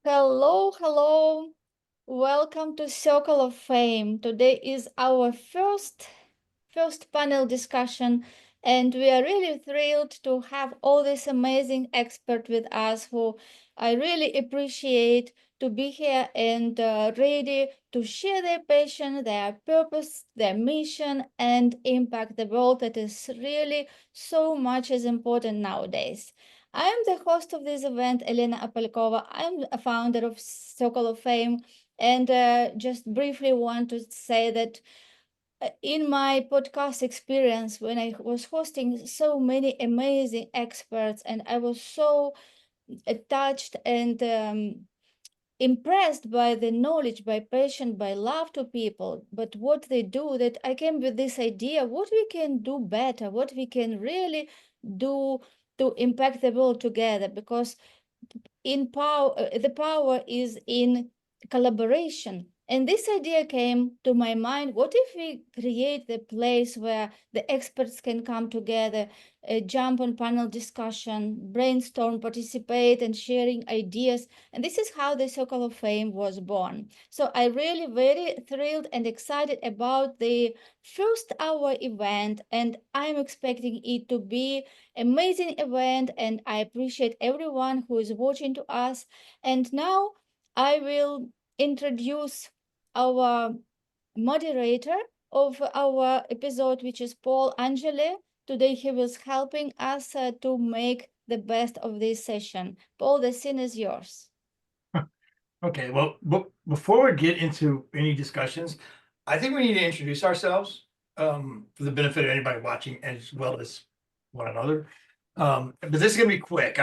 Hello, hello. Welcome to Circle of Fame. Today is our first panel discussion, and we are really thrilled to have all these amazing experts with us who I really appreciate to be here and ready to share their passion, their purpose, their mission, and impact the world that is really so much is important nowadays. I am the host of this event, Elena Apalkova. I'm a founder of Circle of Fame, and just briefly want to say that in my podcast experience, when I was hosting so many amazing experts, and I was so touched and impressed by the knowledge, by passion, by love to people, but what they do, that I came with this idea, what we can do better, what we can really do to impact the world together, because the power is in collaboration. And this idea came to my mind: what if we create the place where the experts can come together, jump on panel discussion, brainstorm, participate, and sharing ideas? And this is how the Circle of Fame was born. So I really very thrilled and excited about the first hour event, and I'm expecting it to be amazing event, and I appreciate everyone who is watching to us. And now I will introduce our moderator of our episode, which is Paul Angelle. Today he was helping us to make the best of this session. Paul, the scene is yours. Okay, well, before we get into any discussions, I think we need to introduce ourselves for the benefit of anybody watching as well as one another. But this is going to be quick.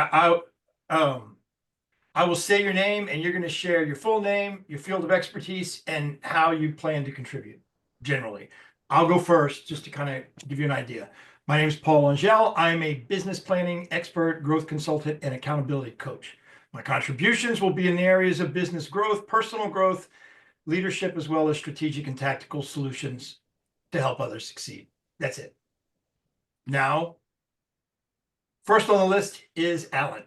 I will say your name, and you're going to share your full name, your field of expertise, and how you plan to contribute generally. I'll go first just to kind of give you an idea. My name is Paul Angelle. I'm a business planning expert, growth consultant, and accountability coach. My contributions will be in the areas of business growth, personal growth, leadership, as well as strategic and tactical solutions to help others succeed. That's it. Now, first on the list is Alan.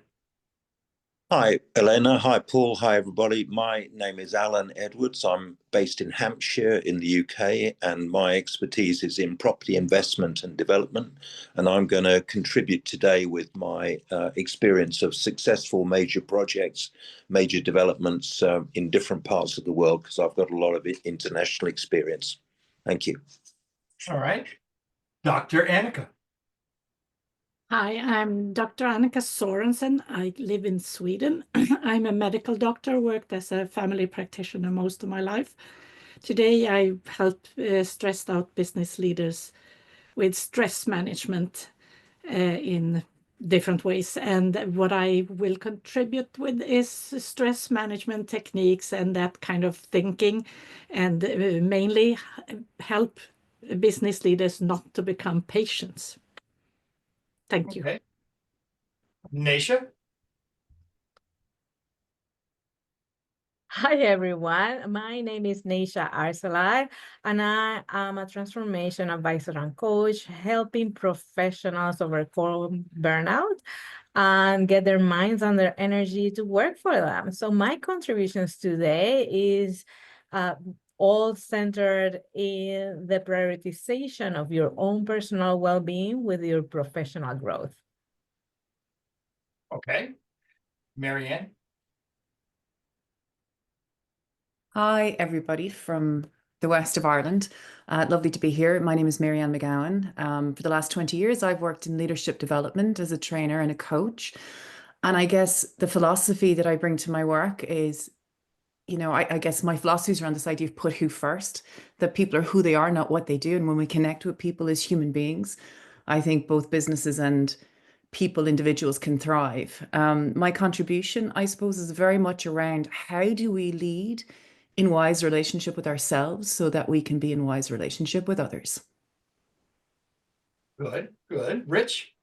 Hi, Elena. Hi, Paul. Hi, everybody. My name is Alan Edwards. I'm based in Hampshire in the UK, and my expertise is in property investment and development. And I'm going to contribute today with my experience of successful major projects, major developments in different parts of the world, because I've got a lot of international experience. Thank you. All right. Dr. Annika. Hi, I'm Dr. Annika Sorensen. I live in Sweden. I'm a medical doctor, worked as a family practitioner most of my life. Today, I help stressed out business leaders with stress management in different ways. And what I will contribute with is stress management techniques and that kind of thinking, and mainly help business leaders not to become patients. Thank you. Okay. Naisha. Hi, everyone. My name is Neisha Arsalar, and I am a transformation advisor and coach, helping professionals overcome burnout and get their minds and their energy to work for them. So my contributions today is all centered in the prioritization of your own personal well-being with your professional growth. Okay. Marianne. Hi, everybody from the west of Ireland. Lovely to be here. My name is Marianne McGowan. For the last 20 years, I've worked in leadership development as a trainer and a coach. And I guess the philosophy that I bring to my work is, I guess my philosophy is around this idea of put who first, that people are who they are, not what they do. And when we connect with people as human beings, I think both businesses and people, individuals can thrive. My contribution, I suppose, is very much around how do we lead in wise relationship with ourselves so that we can be in wise relationship with others. Good, good. Rich?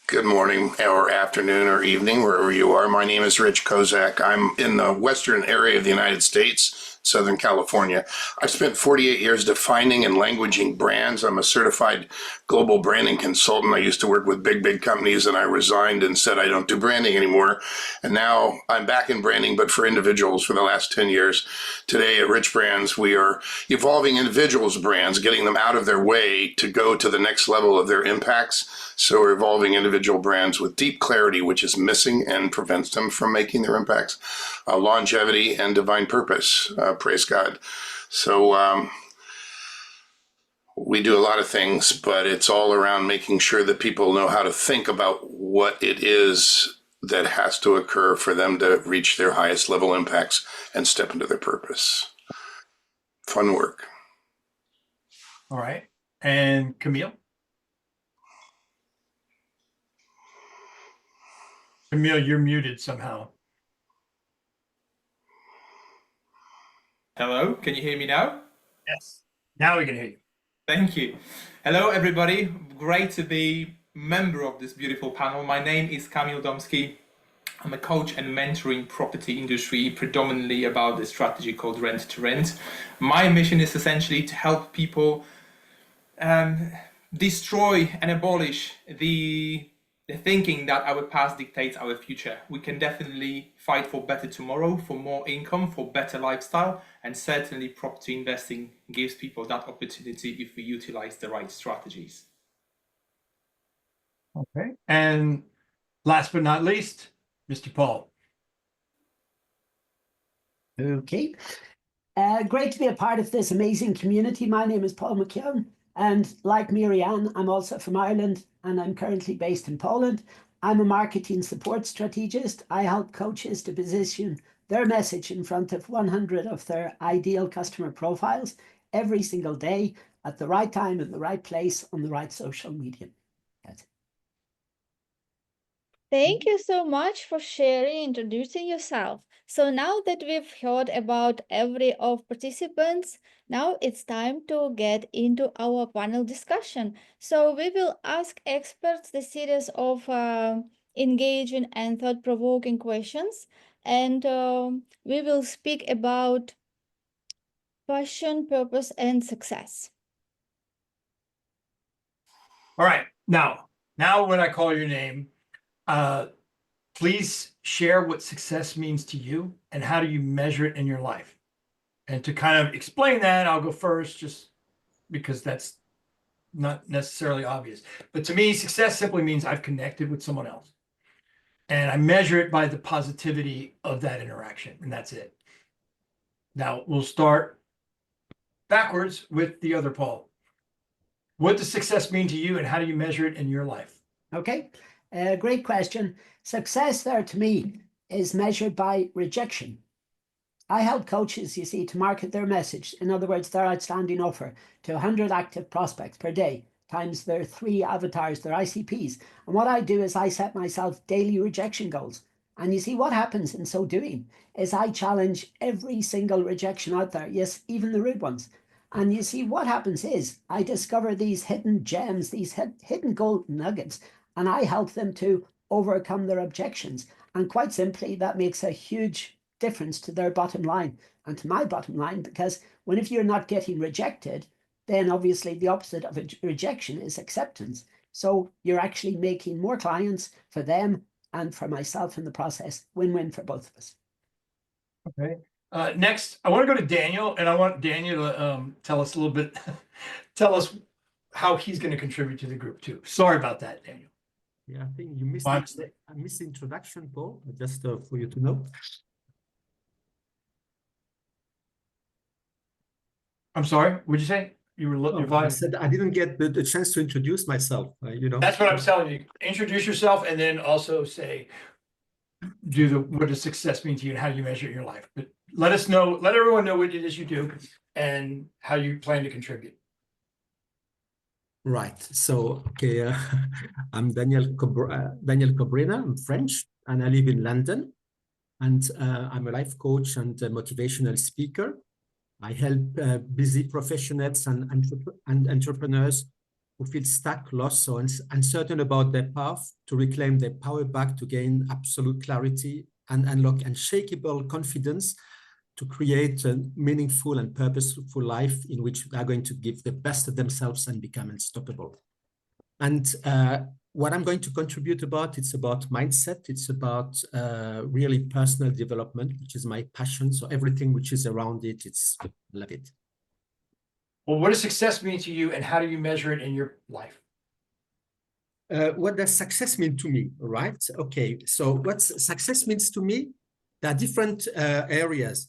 Good morning or afternoon or evening, wherever you are. My name is Rich Kozak. I'm in the western area of the United States, Southern California. I spent 48 years defining and languaging brands. I'm a certified global branding consultant. I used to work with big companies, and I resigned and said I don't do branding anymore. And now I'm back in branding, but for individuals for the last 10 years. Today at Rich Brands, we are evolving individuals' brands, getting them out of their way to go to the next level of their impacts. So we're evolving individual brands with deep clarity, which is missing and prevents them from making their impacts, longevity and divine purpose. Praise God. So we do a lot of things, but it's all around making sure that people know how to think about what it is that has to occur for them to reach their highest level impacts and step into their purpose. Fun work. All right. And Camille? Camille, you're muted somehow. Hello, can you hear me now? Yes. Now we can hear you. Thank you. Hello, everybody. Great to be member of this beautiful panel. My name is Kamil Domski. I'm a coach and mentoring property industry, predominantly about the strategy called Rent to Rent. My mission is essentially to help people destroy and abolish the thinking that our past dictates our future. We can definitely fight for better tomorrow, for more income, for better lifestyle, and certainly property investing gives people that opportunity if we utilize the right strategies. Okay. And last but not least, Mr. Paul. Okay. Great to be a part of this amazing community. My name is Paul McKeown, and like Marianne, I'm also from Ireland, and I'm currently based in Poland. I'm a marketing support strategist. I help coaches to position their message in front of 100 of their ideal customer profiles every single day at the right time, in the right place, on the right social media. That's it. Thank you so much for sharing, introducing yourself. So now that we've heard about every of participants, now it's time to get into our panel discussion. So we will ask experts the series of engaging and thought-provoking questions, and we will speak about passion, purpose, and success. All right. Now when I call your name, please share what success means to you and how do you measure it in your life. And to kind of explain that, I'll go first just because that's not necessarily obvious. But to me, success simply means I've connected with someone else. And I measure it by the positivity of that interaction, and that's it. Now, we'll start backwards with the other Paul. What does success mean to you, and how do you measure it in your life? Okay, great question. Success there to me is measured by rejection. I help coaches, you see, to market their message. In other words, their outstanding offer to 100 active prospects per day, times their 3 avatars, their ICPs. And what I do is I set myself daily rejection goals. And you see what happens in so doing is I challenge every single rejection out there. Yes, even the rude ones. And you see what happens is I discover these hidden gems, these hidden gold nuggets, and I help them to overcome their objections. And quite simply, that makes a huge difference to their bottom line and to my bottom line, because if you're not getting rejected, then obviously the opposite of a rejection is acceptance. So you're actually making more clients for them and for myself in the process. Win-win for both of us. Okay. Next, I want to go to Daniel, and I want Daniel to tell us a little bit, tell us how he's going to contribute to the group too. Sorry about that, Daniel. Yeah, I think you missed a misintroduction, Paul, just for you to know. I'm sorry, what'd you say? You were looking. I said I didn't get the chance to introduce myself. That's what I'm telling you. Introduce yourself, and then also say, what does success mean to you, and how do you measure it in your life? But let us know. Let everyone know what it is you do, and how you plan to contribute. Right. So, okay, I'm Daniel Cabrera. I'm French, and I live in London. And I'm a life coach and a motivational speaker. I help busy professionals and entrepreneurs who feel stuck, lost, or uncertain about their path to reclaim their power back, to gain absolute clarity and unlock unshakable confidence to create a meaningful and purposeful life in which they are going to give the best of themselves and become unstoppable. And what I'm going to contribute about, it's about mindset. It's about really personal development, which is my passion. So everything which is around it, I love it. Well, what does success mean to you, and how do you measure it in your life? What does success mean to me, right? Okay, so what success means to me, there are different areas.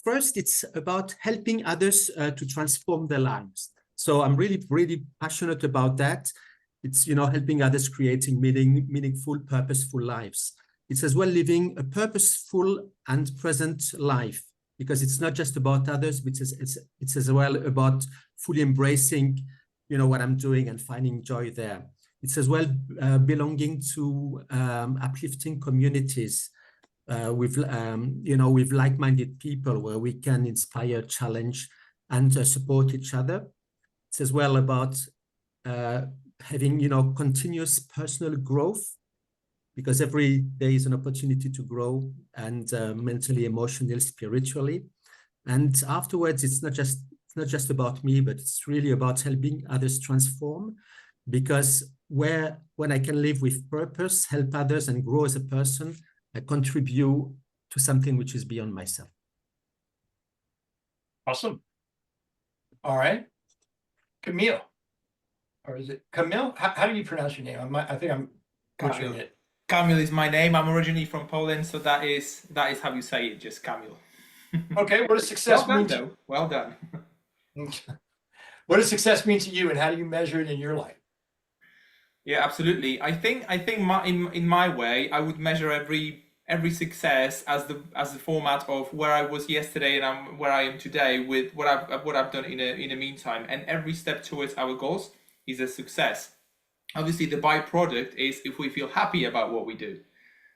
First, it's about helping others to transform their lives. So I'm really, really passionate about that. It's, helping others creating meaningful, purposeful lives. It's as well living a purposeful and present life, because it's not just about others, but it's as well about fully embracing, what I'm doing and finding joy there. It's as well belonging to uplifting communities with like-minded people where we can inspire, challenge, and support each other. It's as well about having, continuous personal growth, because every day is an opportunity to grow, and mentally, emotionally, spiritually. And afterwards, it's not just about me, but it's really about helping others transform, because when I can live with purpose, help others, and grow as a person, I contribute to something which is beyond myself. Awesome. All right. Camille. Or is it Camille? How do you pronounce your name? I think I'm butchering it. Camille is my name. I'm originally from Poland, so that is how you say it, just Camille. Okay, what does success mean? Well done. What does success mean to you, and how do you measure it in your life? Yeah, absolutely. I think in my way, I would measure every success as the format of where I was yesterday and where I am today with what I've done in the meantime, and every step towards our goals is a success. Obviously, the byproduct is if we feel happy about what we do.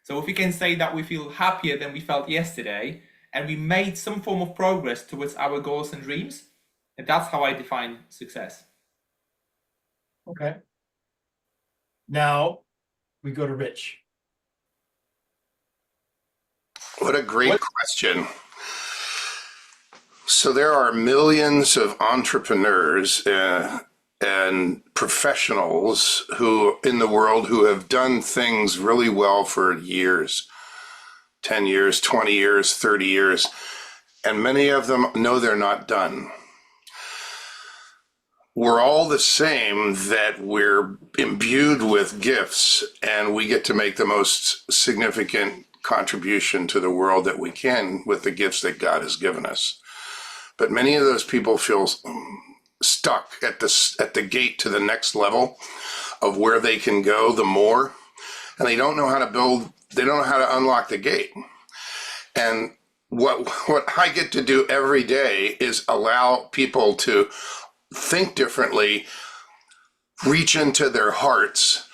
So if we can say that we feel happier than we felt yesterday, and we made some form of progress towards our goals and dreams, and that's how I define success. Okay. Now we go to Rich. What a great question. So there are millions of entrepreneurs and professionals in the world who have done things really well for years, 10 years, 20 years, 30 years, and many of them know they're not done. We're all the same, that we're imbued with gifts, and we get to make the most significant contribution to the world that we can with the gifts that God has given us. But many of those people feel stuck at the gate to the next level of where they can go the more, and they don't know how to unlock the gate. And what I get to do every day is allow people to think differently, reach into their hearts,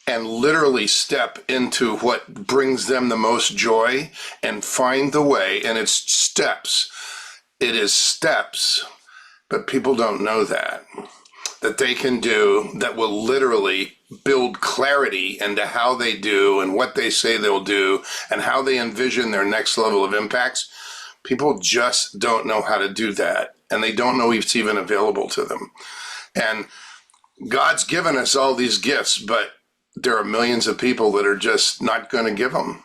and literally step into what brings them the most joy and find the way. And it's steps. It is steps, but people don't know that they can do, that will literally build clarity into how they do and what they say they'll do and how they envision their next level of impacts. People just don't know how to do that, and they don't know it's even available to them. And God's given us all these gifts, but there are millions of people that are just not going to give them.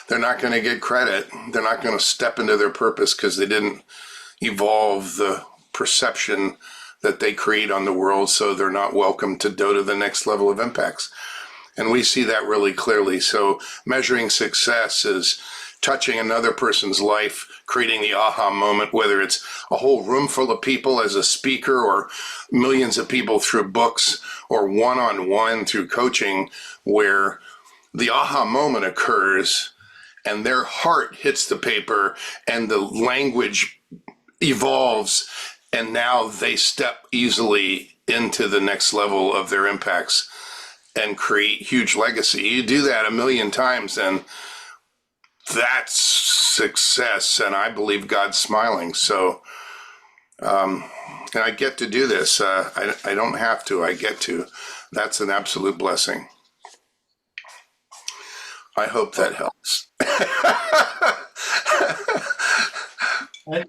They're not going to get credit. They're not going to step into their purpose because they didn't evolve the perception that they create on the world, so they're not welcome to go to the next level of impacts. And we see that really clearly. So measuring success is touching another person's life, creating the aha moment, whether it's a whole room full of people as a speaker, or millions of people through books, or one-on-one through coaching, where the aha moment occurs and their heart hits the paper and the language evolves, and now they step easily into the next level of their impacts and create huge legacy. You do that a million times, and that's success, and I believe God's smiling. So, and I get to do this. I don't have to, I get to. That's an absolute blessing. I hope that helps. That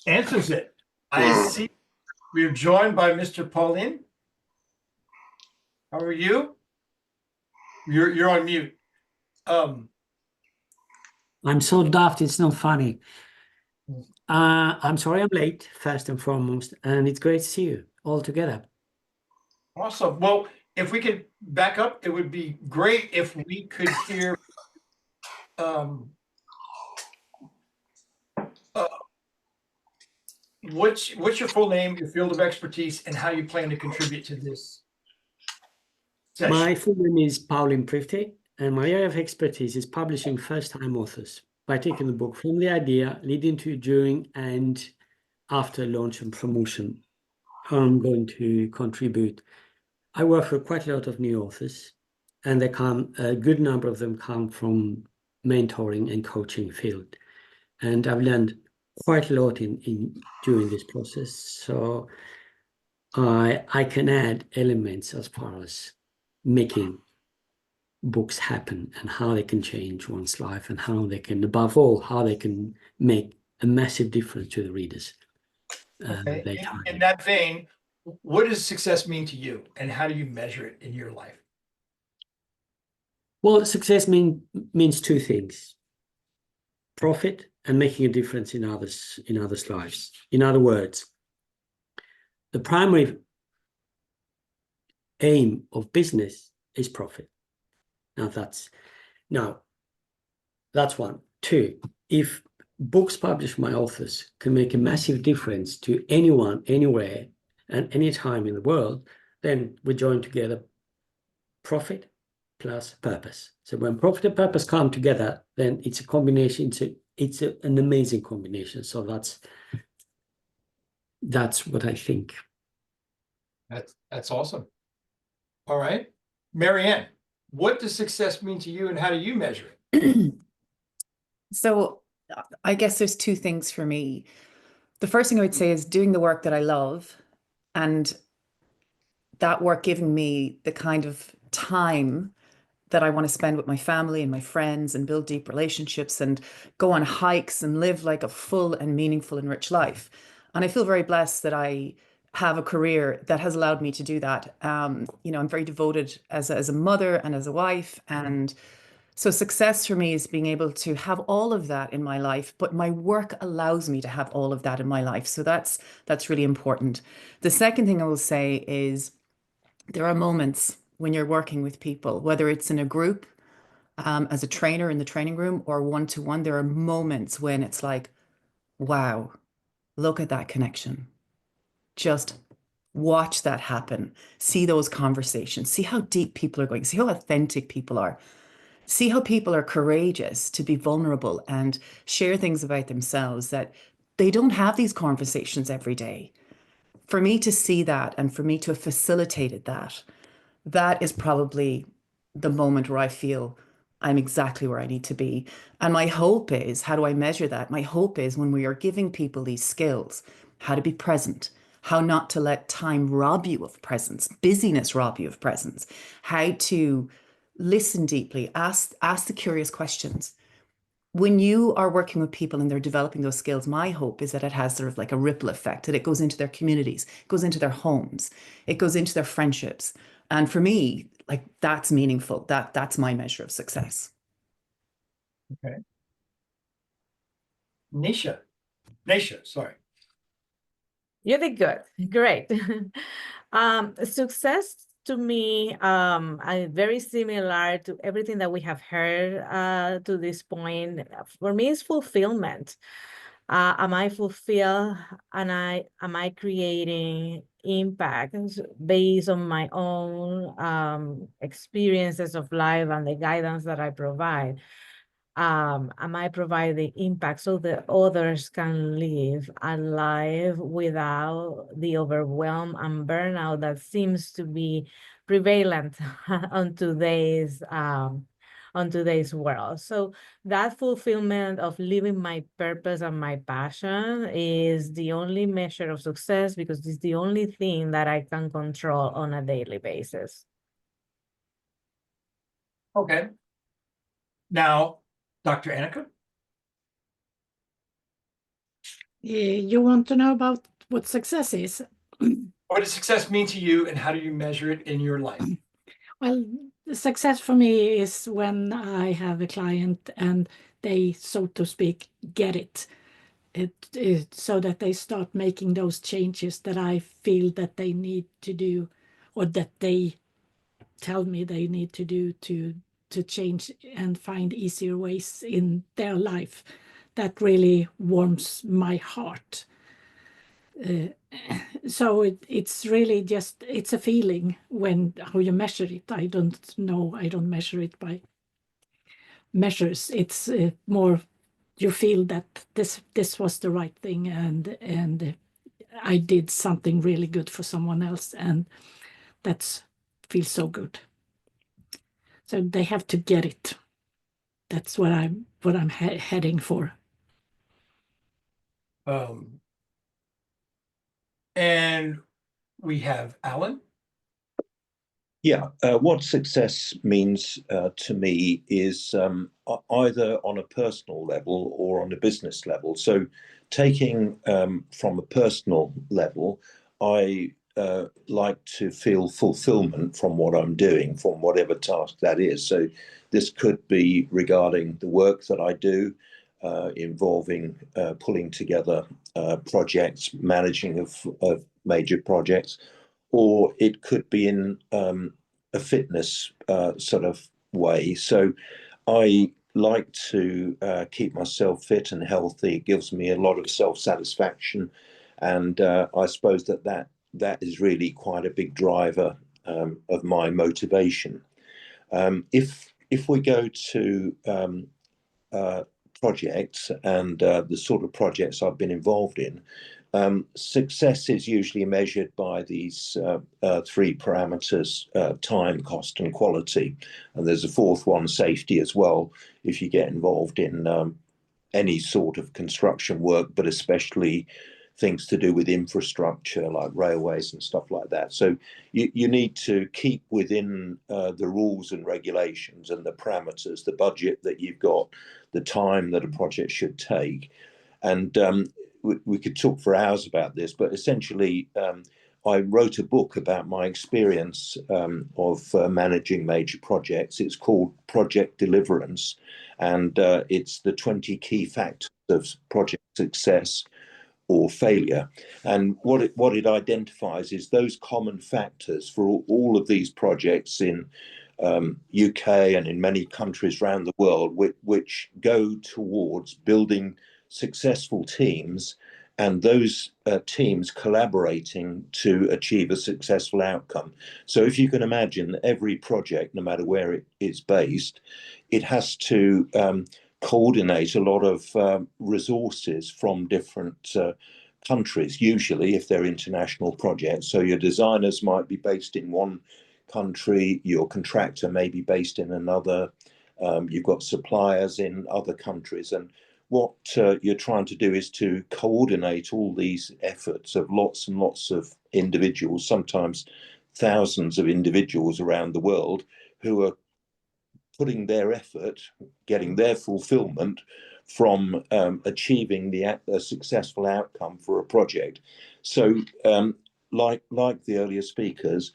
answers it. I see we're joined by Mr. Paulin. How are you? You're on mute. I'm so daft, it's not funny. I'm sorry I'm late, first and foremost, and it's great to see you all together. Awesome. Well, if we could back up, it would be great if we could hear what's your full name, your field of expertise, and how you plan to contribute to this session. My full name is Paulin Prifte, and my area of expertise is publishing first-time authors by taking the book from the idea, leading to, during, and after launch and promotion. How I'm going to contribute. I work for quite a lot of new authors, and a good number of them come from mentoring and coaching field. And I've learned quite a lot during this process. So I can add elements as far as making books happen and how they can change one's life and how they can, above all, how they can make a massive difference to the readers. Okay. In that vein, what does success mean to you, and how do you measure it in your life? Well, success means two things: profit and making a difference in others' lives. In other words, the primary aim of business is profit. Now that's one. Two, if books published by authors can make a massive difference to anyone, anywhere, and any time in the world, then we join together profit plus purpose. So when profit and purpose come together, then it's a combination. It's an amazing combination. So that's what I think. That's awesome. All right, Marianne, what does success mean to you, and how do you measure it? So I guess there's two things for me. The first thing I would say is doing the work that I love, and that work giving me the kind of time that I want to spend with my family and my friends and build deep relationships and go on hikes and live like a full and meaningful and rich life. And I feel very blessed that I have a career that has allowed me to do that. I'm very devoted as a mother and as a wife. And so success for me is being able to have all of that in my life, but my work allows me to have all of that in my life. So that's really important. The second thing I will say is there are moments when you're working with people, whether it's in a group, as a trainer in the training room, or one-to-one, there are moments when it's like, wow, look at that connection. Just watch that happen. See those conversations. See how deep people are going. See how authentic people are. See how people are courageous to be vulnerable and share things about themselves that they don't have these conversations every day. For me to see that and for me to have facilitated that is probably the moment where I feel I'm exactly where I need to be. And my hope is, how do I measure that? My hope is when we are giving people these skills, how to be present, how not to let time rob you of presence, busyness rob you of presence, how to listen deeply, ask the curious questions. When you are working with people and they're developing those skills, my hope is that it has sort of like a ripple effect, that it goes into their communities, it goes into their homes, it goes into their friendships. And for me, like, that's meaningful. That's my measure of success. Okay. Nisha, sorry. You did good. Great. Success to me, very similar to everything that we have heard to this point. For me, it's fulfillment. Am I fulfilled, and am I creating impact based on my own experiences of life and the guidance that I provide? Am I providing impact so that others can live a life without the overwhelm and burnout that seems to be prevalent on today's world? So that fulfillment of living my purpose and my passion is the only measure of success, because it's the only thing that I can control on a daily basis. Okay. Now, Dr. Annika? You want to know about what success is? What does success mean to you, and how do you measure it in your life? Well, success for me is when I have a client and they, so to speak, get it. It so that they start making those changes that I feel that they need to do, or that they tell me they need to do to change and find easier ways in their life. That really warms my heart. So it's really just, it's a feeling when how you measure it. I don't know, I don't measure it by measures. It's more you feel that this was the right thing, and I did something really good for someone else, and that's feels so good. So they have to get it. That's what I'm heading for. And we have Alan. Yeah, what success means to me is either on a personal level or on a business level. So taking from a personal level, I like to feel fulfillment from what I'm doing, from whatever task that is. So this could be regarding the work that I do, involving pulling together projects, managing of major projects, or it could be in a fitness sort of way. So I like to keep myself fit and healthy. It gives me a lot of self-satisfaction, and I suppose that is really quite a big driver of my motivation. If we go to projects and the sort of projects I've been involved in, success is usually measured by these three parameters: time, cost, and quality. And there's a fourth one, safety, as well, if you get involved in any sort of construction work, but especially things to do with infrastructure like railways and stuff like that. So you need to keep within the rules and regulations and the parameters, the budget that you've got, the time that a project should take. And we could talk for hours about this, but essentially I wrote a book about my experience of managing major projects. It's called Project Deliverance, and it's the 20 key factors of project success or failure. And what it identifies is those common factors for all of these projects in UK and in many countries around the world, which go towards building successful teams, and those teams collaborating to achieve a successful outcome. So if you can imagine, every project, no matter where it is based, it has to coordinate a lot of resources from different countries, usually if they're international projects. So your designers might be based in one country, your contractor may be based in another, you've got suppliers in other countries. And what you're trying to do is to coordinate all these efforts of lots and lots of individuals, sometimes thousands of individuals around the world, who are putting their effort, getting their fulfillment from achieving a successful outcome for a project. So like the earlier speakers,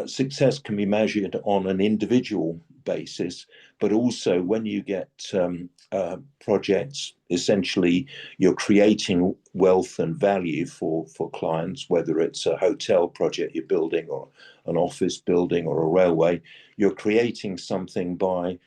success can be measured on an individual basis, but also when you get projects, essentially you're creating wealth and value for clients, whether it's a hotel project you're building or an office building or a railway. You're creating something by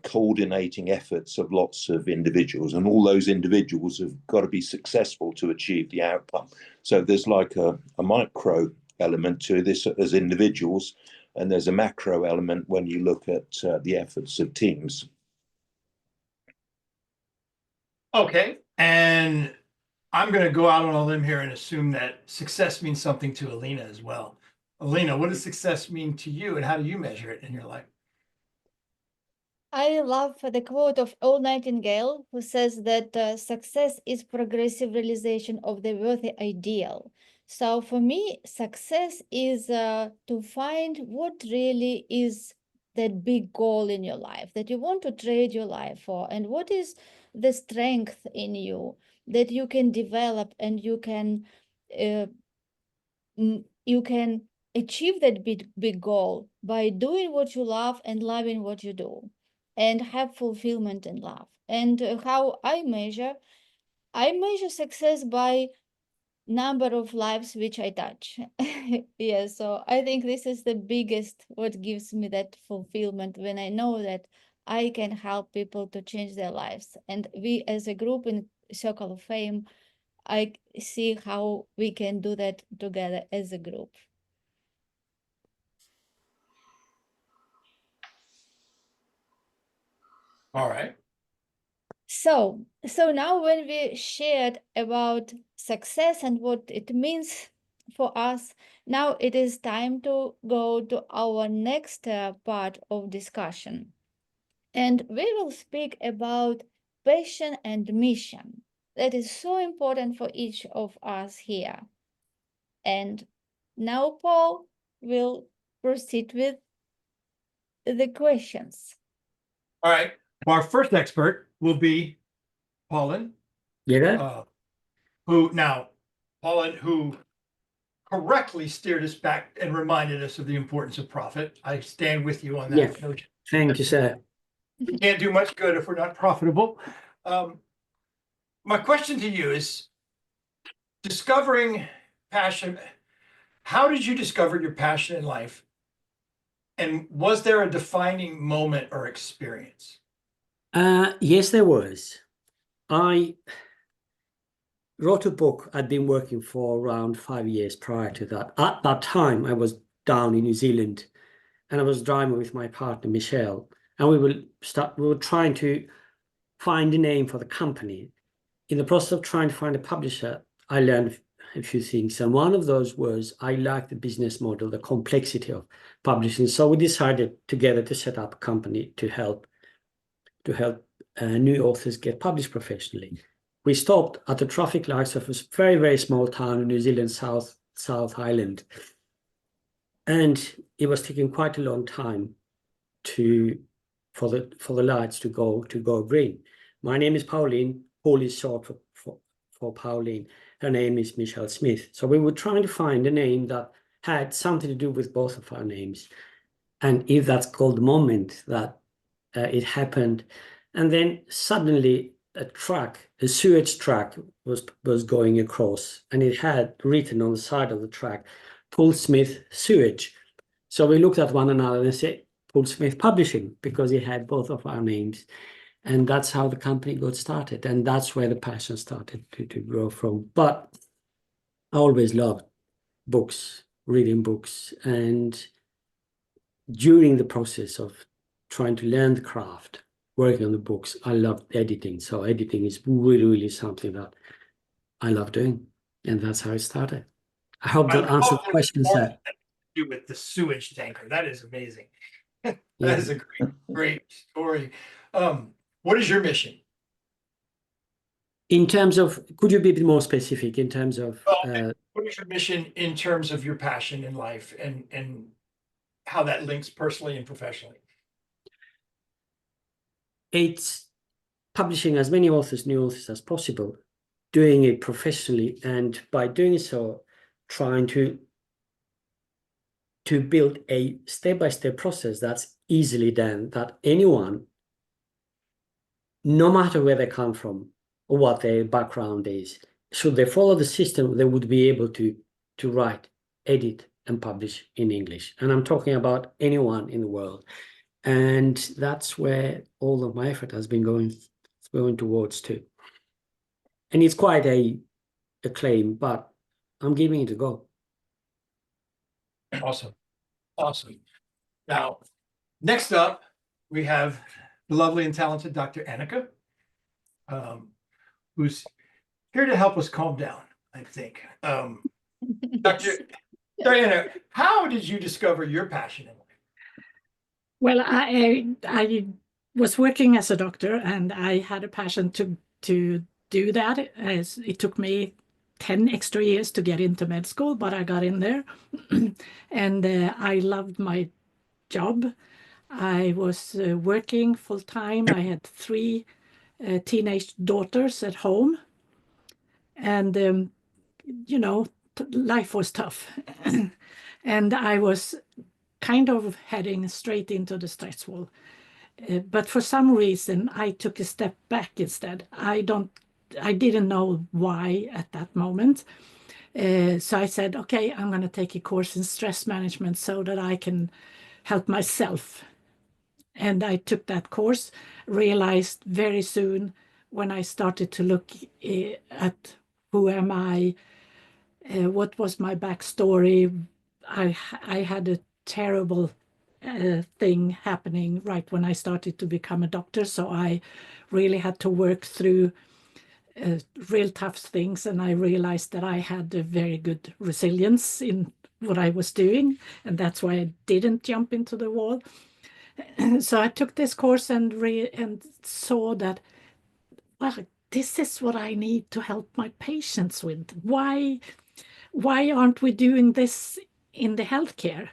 coordinating efforts of lots of individuals, and all those individuals have got to be successful to achieve the outcome. So there's like a micro element to this as individuals, and there's a macro element when you look at the efforts of teams. Okay, and I'm going to go out on a limb here and assume that success means something to Elena as well. Elena, what does success mean to you, and how do you measure it in your life? I love the quote of Paul Nightingale, who says that success is progressive realization of the worthy ideal. So for me, success is to find what really is that big goal in your life that you want to trade your life for, and what is the strength in you that you can develop, and you can achieve that big goal by doing what you love and loving what you do, and have fulfillment in love. And how I measure success by number of lives which I touch. Yeah, so I think this is the biggest, what gives me that fulfillment, when I know that I can help people to change their lives. And we as a group in Circle of Fame, I see how we can do that together as a group. All right. So now when we shared about success and what it means for us, now it is time to go to our next part of discussion. And we will speak about passion and mission. That is so important for each of us here. And now Paul will proceed with the questions. All right. Our first expert will be Paulin. Yeah. Who correctly steered us back and reminded us of the importance of profit. I stand with you on that. Yeah. Thank you, sir. We can't do much good if we're not profitable. My question to you is, discovering passion. How did you discover your passion in life? And was there a defining moment or experience? Yes, there was. I wrote a book. I'd been working for around 5 years prior to that. At that time, I was down in New Zealand, and I was driving with my partner, Michelle, and we were trying to find a name for the company. In the process of trying to find a publisher, I learned a few things, and one of those was I liked the business model, the complexity of publishing. So we decided together to set up a company to help new authors get published professionally. We stopped at the traffic lights of a very, very small town in New Zealand, South Island, and it was taking quite a long time for the lights to go green. My name is Pauline. Paul is short for Pauline. Her name is Michelle Smith. So we were trying to find a name that had something to do with both of our names. And if that's called the moment that it happened. And then suddenly a sewage track was going across, and it had written on the side of the track, Paul Smith Sewage. So we looked at one another and said, Paul Smith Publishing, because it had both of our names. And that's how the company got started. And that's where the passion started to grow from. But I always loved books, reading books. And during the process of trying to learn the craft, working on the books, I loved editing. So editing is really, really something that I love doing. And that's how it started. I hope that answered the question, sir. Do with the sewage tanker. That is amazing. That is a great story. What is your mission? In terms of, could you be a bit more specific in terms of? What is your mission in terms of your passion in life, and how that links personally and professionally? It's publishing as many authors, new authors as possible, doing it professionally, and by doing so, trying to build a step-by-step process that's easily done, that anyone, no matter where they come from or what their background is, should they follow the system, they would be able to write, edit, and publish in English. And I'm talking about anyone in the world. And that's where all of my effort has been going towards too. And it's quite a claim, but I'm giving it a go. Awesome. Now, next up, we have the lovely and talented Dr. Annika, who's here to help us calm down, I think. Dr. Annika, how did you discover your passion in life? Well, I was working as a doctor, and I had a passion to do that. As it took me 10 extra years to get into med school, but I got in there. And I loved my job. I was working full time. I had 3 teenage daughters at home. And, you know, life was tough. And I was kind of heading straight into the stress wall. But for some reason, I took a step back instead. I didn't know why at that moment. So I said, okay, I'm going to take a course in stress management so that I can help myself. And I took that course, realized very soon when I started to look at who am I, what was my backstory. I had a terrible thing happening right when I started to become a doctor. So I really had to work through real tough things. And I realized that I had a very good resilience in what I was doing. And that's why I didn't jump into the wall. So I took this course and saw that, well, this is what I need to help my patients with. Why aren't we doing this in the healthcare?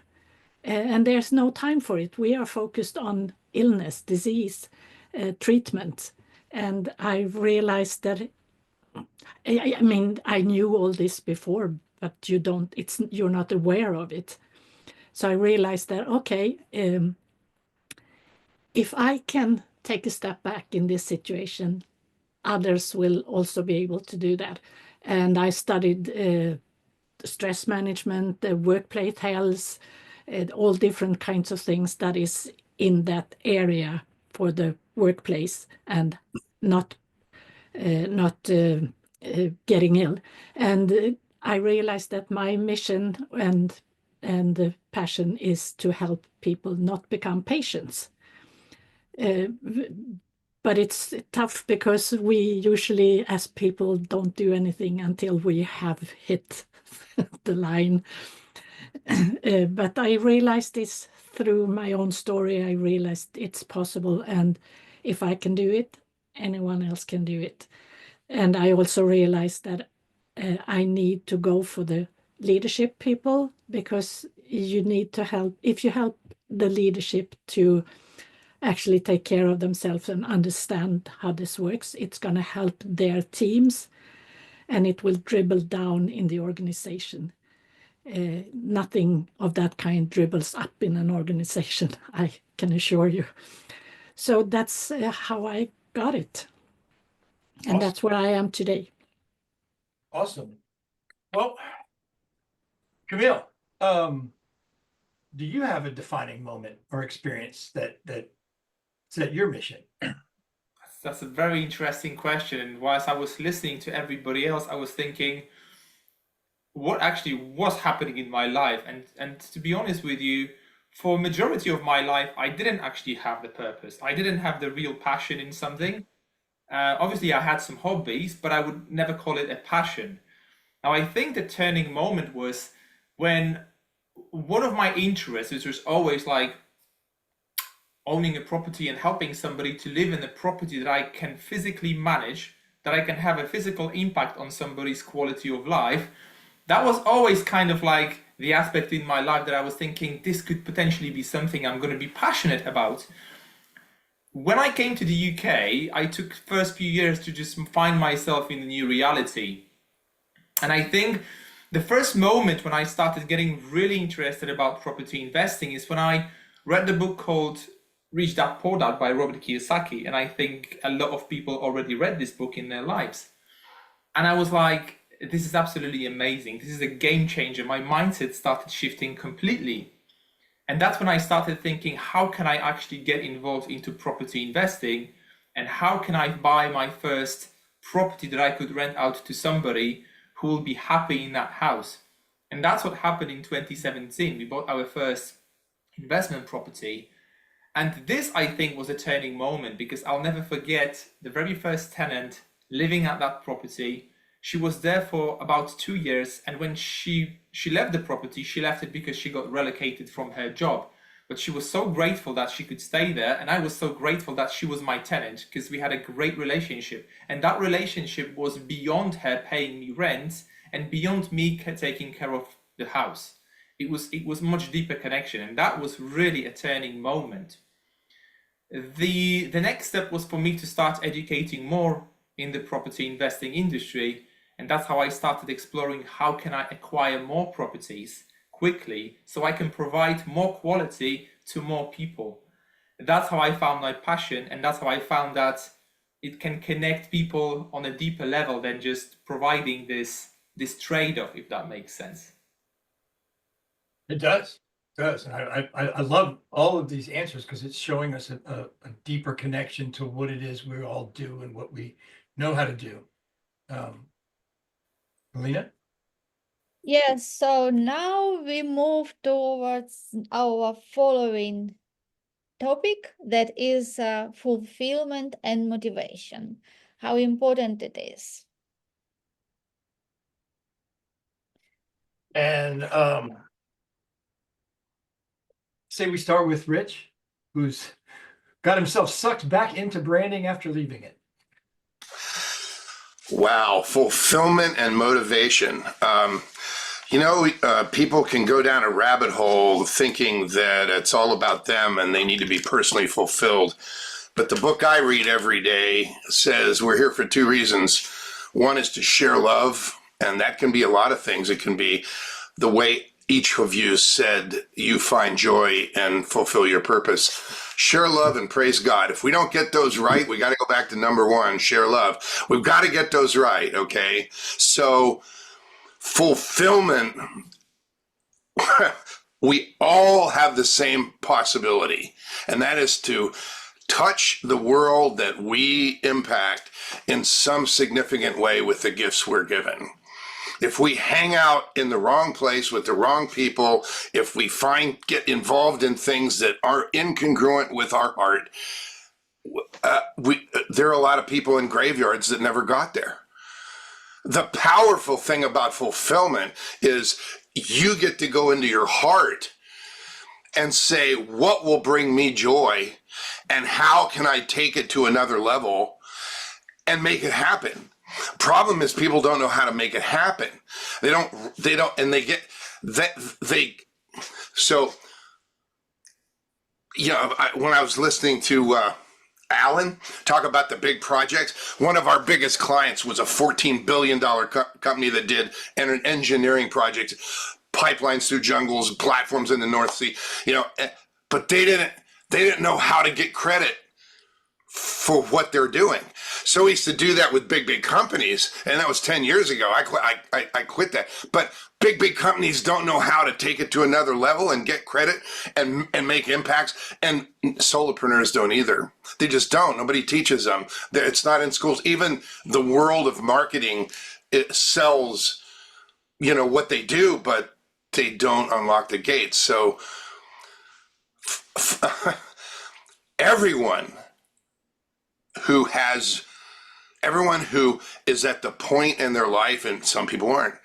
And there's no time for it. We are focused on illness, disease, treatment. And I realized that, I mean, I knew all this before, but you're not aware of it. So I realized that, okay, if I can take a step back in this situation, others will also be able to do that. And I studied stress management, workplace health, all different kinds of things that is in that area for the workplace and not getting ill. And I realized that my mission and the passion is to help people not become patients. But it's tough because we usually, as people, don't do anything until we have hit the line. But I realized this through my own story. I realized it's possible. And if I can do it, anyone else can do it. And I also realized that I need to go for the leadership people, because you need to help. If you help the leadership to actually take care of themselves and understand how this works, it's going to help their teams, and it will dribble down in the organization. Nothing of that kind dribbles up in an organization, I can assure you. So that's how I got it. And that's where I am today. Awesome. Well, Camille, do you have a defining moment or experience that set your mission? That's a very interesting question. And whilst I was listening to everybody else, I was thinking, what actually was happening in my life? And to be honest with you, for majority of my life, I didn't actually have the purpose. I didn't have the real passion in something. Obviously, I had some hobbies, but I would never call it a passion. Now, I think the turning moment was when one of my interests, which was always like owning a property and helping somebody to live in a property that I can physically manage, that I can have a physical impact on somebody's quality of life. That was always kind of like the aspect in my life that I was thinking, this could potentially be something I'm going to be passionate about. When I came to the UK, I took the first few years to just find myself in the new reality. And I think the first moment when I started getting really interested about property investing is when I read the book called Rich Dad Poor Dad by Robert Kiyosaki. And I think a lot of people already read this book in their lives. And I was like, this is absolutely amazing. This is a game changer. My mindset started shifting completely. And that's when I started thinking, how can I actually get involved into property investing? And how can I buy my first property that I could rent out to somebody who will be happy in that house? And that's what happened in 2017. We bought our first investment property. And this, I think, was a turning moment, because I'll never forget the very first tenant living at that property. She was there for about 2 years. And when she left the property, she left it because she got relocated from her job. But she was so grateful that she could stay there. And I was so grateful that she was my tenant, because we had a great relationship. And that relationship was beyond her paying me rent and beyond me taking care of the house. It was much deeper connection. And that was really a turning moment. The next step was for me to start educating more in the property investing industry. And that's how I started exploring how can I acquire more properties quickly so I can provide more quality to more people. That's how I found my passion, and that's how I found that it can connect people on a deeper level than just providing this trade-off, if that makes sense. It does. And I love all of these answers because it's showing us a deeper connection to what it is we all do and what we know how to do. Elena? Yes, so now we move towards our following topic, that is fulfillment and motivation, how important it is. And say we start with Rich, who's got himself sucked back into branding after leaving it. Wow, fulfillment and motivation. People can go down a rabbit hole thinking that it's all about them and they need to be personally fulfilled. But the book I read every day says we're here for two reasons. One is to share love, and that can be a lot of things. It can be the way each of you said you find joy and fulfill your purpose. Share love and praise God. If we don't get those right, we got to go back to number one, share love. We've got to get those right, okay? So fulfillment, we all have the same possibility, and that is to touch the world that we impact in some significant way with the gifts we're given. If we hang out in the wrong place with the wrong people, if we get involved in things that are incongruent with our heart, there are a lot of people in graveyards that never got there. The powerful thing about fulfillment is you get to go into your heart and say, what will bring me joy and how can I take it to another level and make it happen? Problem is people don't know how to make it happen. When I was listening to Alan talk about the big projects, one of our biggest clients was a $14 billion company that did an engineering project, pipelines through jungles, platforms in the North Sea, but they didn't know how to get credit for what they're doing. So we used to do that with big companies, and that was 10 years ago. I quit that. But big companies don't know how to take it to another level and get credit and make impacts, and solopreneurs don't either. They just don't. Nobody teaches them. It's not in schools. Even the world of marketing, it sells, what they do, but they don't unlock the gates. So everyone who is at the point in their life, and some people aren't,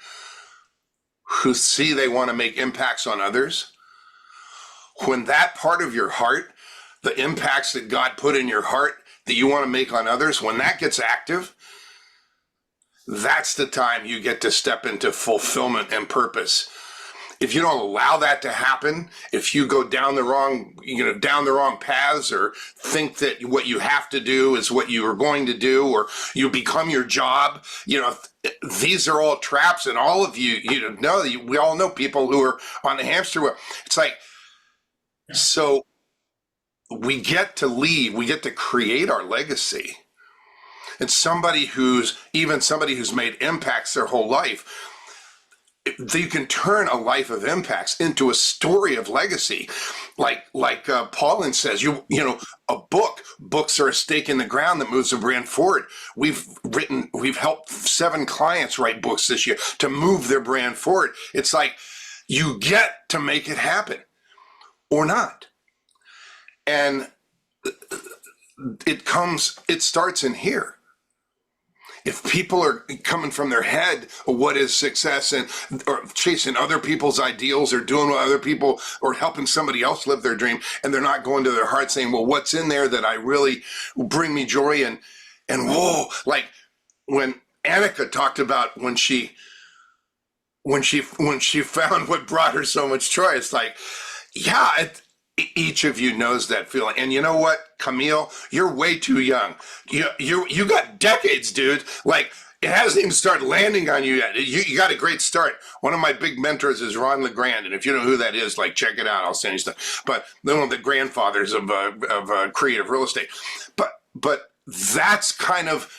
who see they want to make impacts on others, when that part of your heart, the impacts that God put in your heart that you want to make on others, when that gets active, that's the time you get to step into fulfillment and purpose. If you don't allow that to happen, if you go down the wrong paths, or think that what you have to do is what you are going to do, or you become your job, these are all traps. And all of you, we all know people who are on the hamster wheel. It's like, so we get to lead, we get to create our legacy. And somebody who's made impacts their whole life, you can turn a life of impacts into a story of legacy. Like Paul Angelle says, books are a stake in the ground that moves a brand forward. We've helped 7 clients write books this year to move their brand forward. It's like, you get to make it happen or not. And it starts in here. If people are coming from their head of what is success, or chasing other people's ideals, or doing what other people, or helping somebody else live their dream, and they're not going to their heart saying, well, what's in there that I really will bring me joy? And whoa, like when Annika talked about when she found what brought her so much joy, it's like, yeah, each of you knows that feeling. And you know what, Camille, you're way too young. You got decades, dude. Like, it hasn't even started landing on you yet. You got a great start. One of my big mentors is Ron LeGrand, and if you know who that is, like, check it out. I'll send you stuff. But they're one of the grandfathers of creative real estate. But that's kind of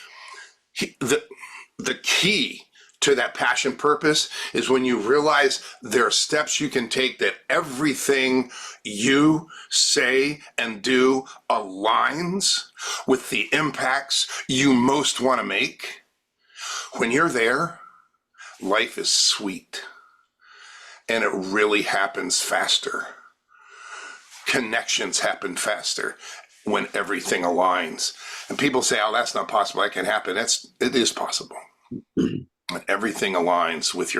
the key to that passion purpose, is when you realize there are steps you can take, that everything you say and do aligns with the impacts you most want to make. When you're there, life is sweet, and it really happens faster. Connections happen faster when everything aligns. And people say, oh, that's not possible, that can happen. It is possible. Everything aligns with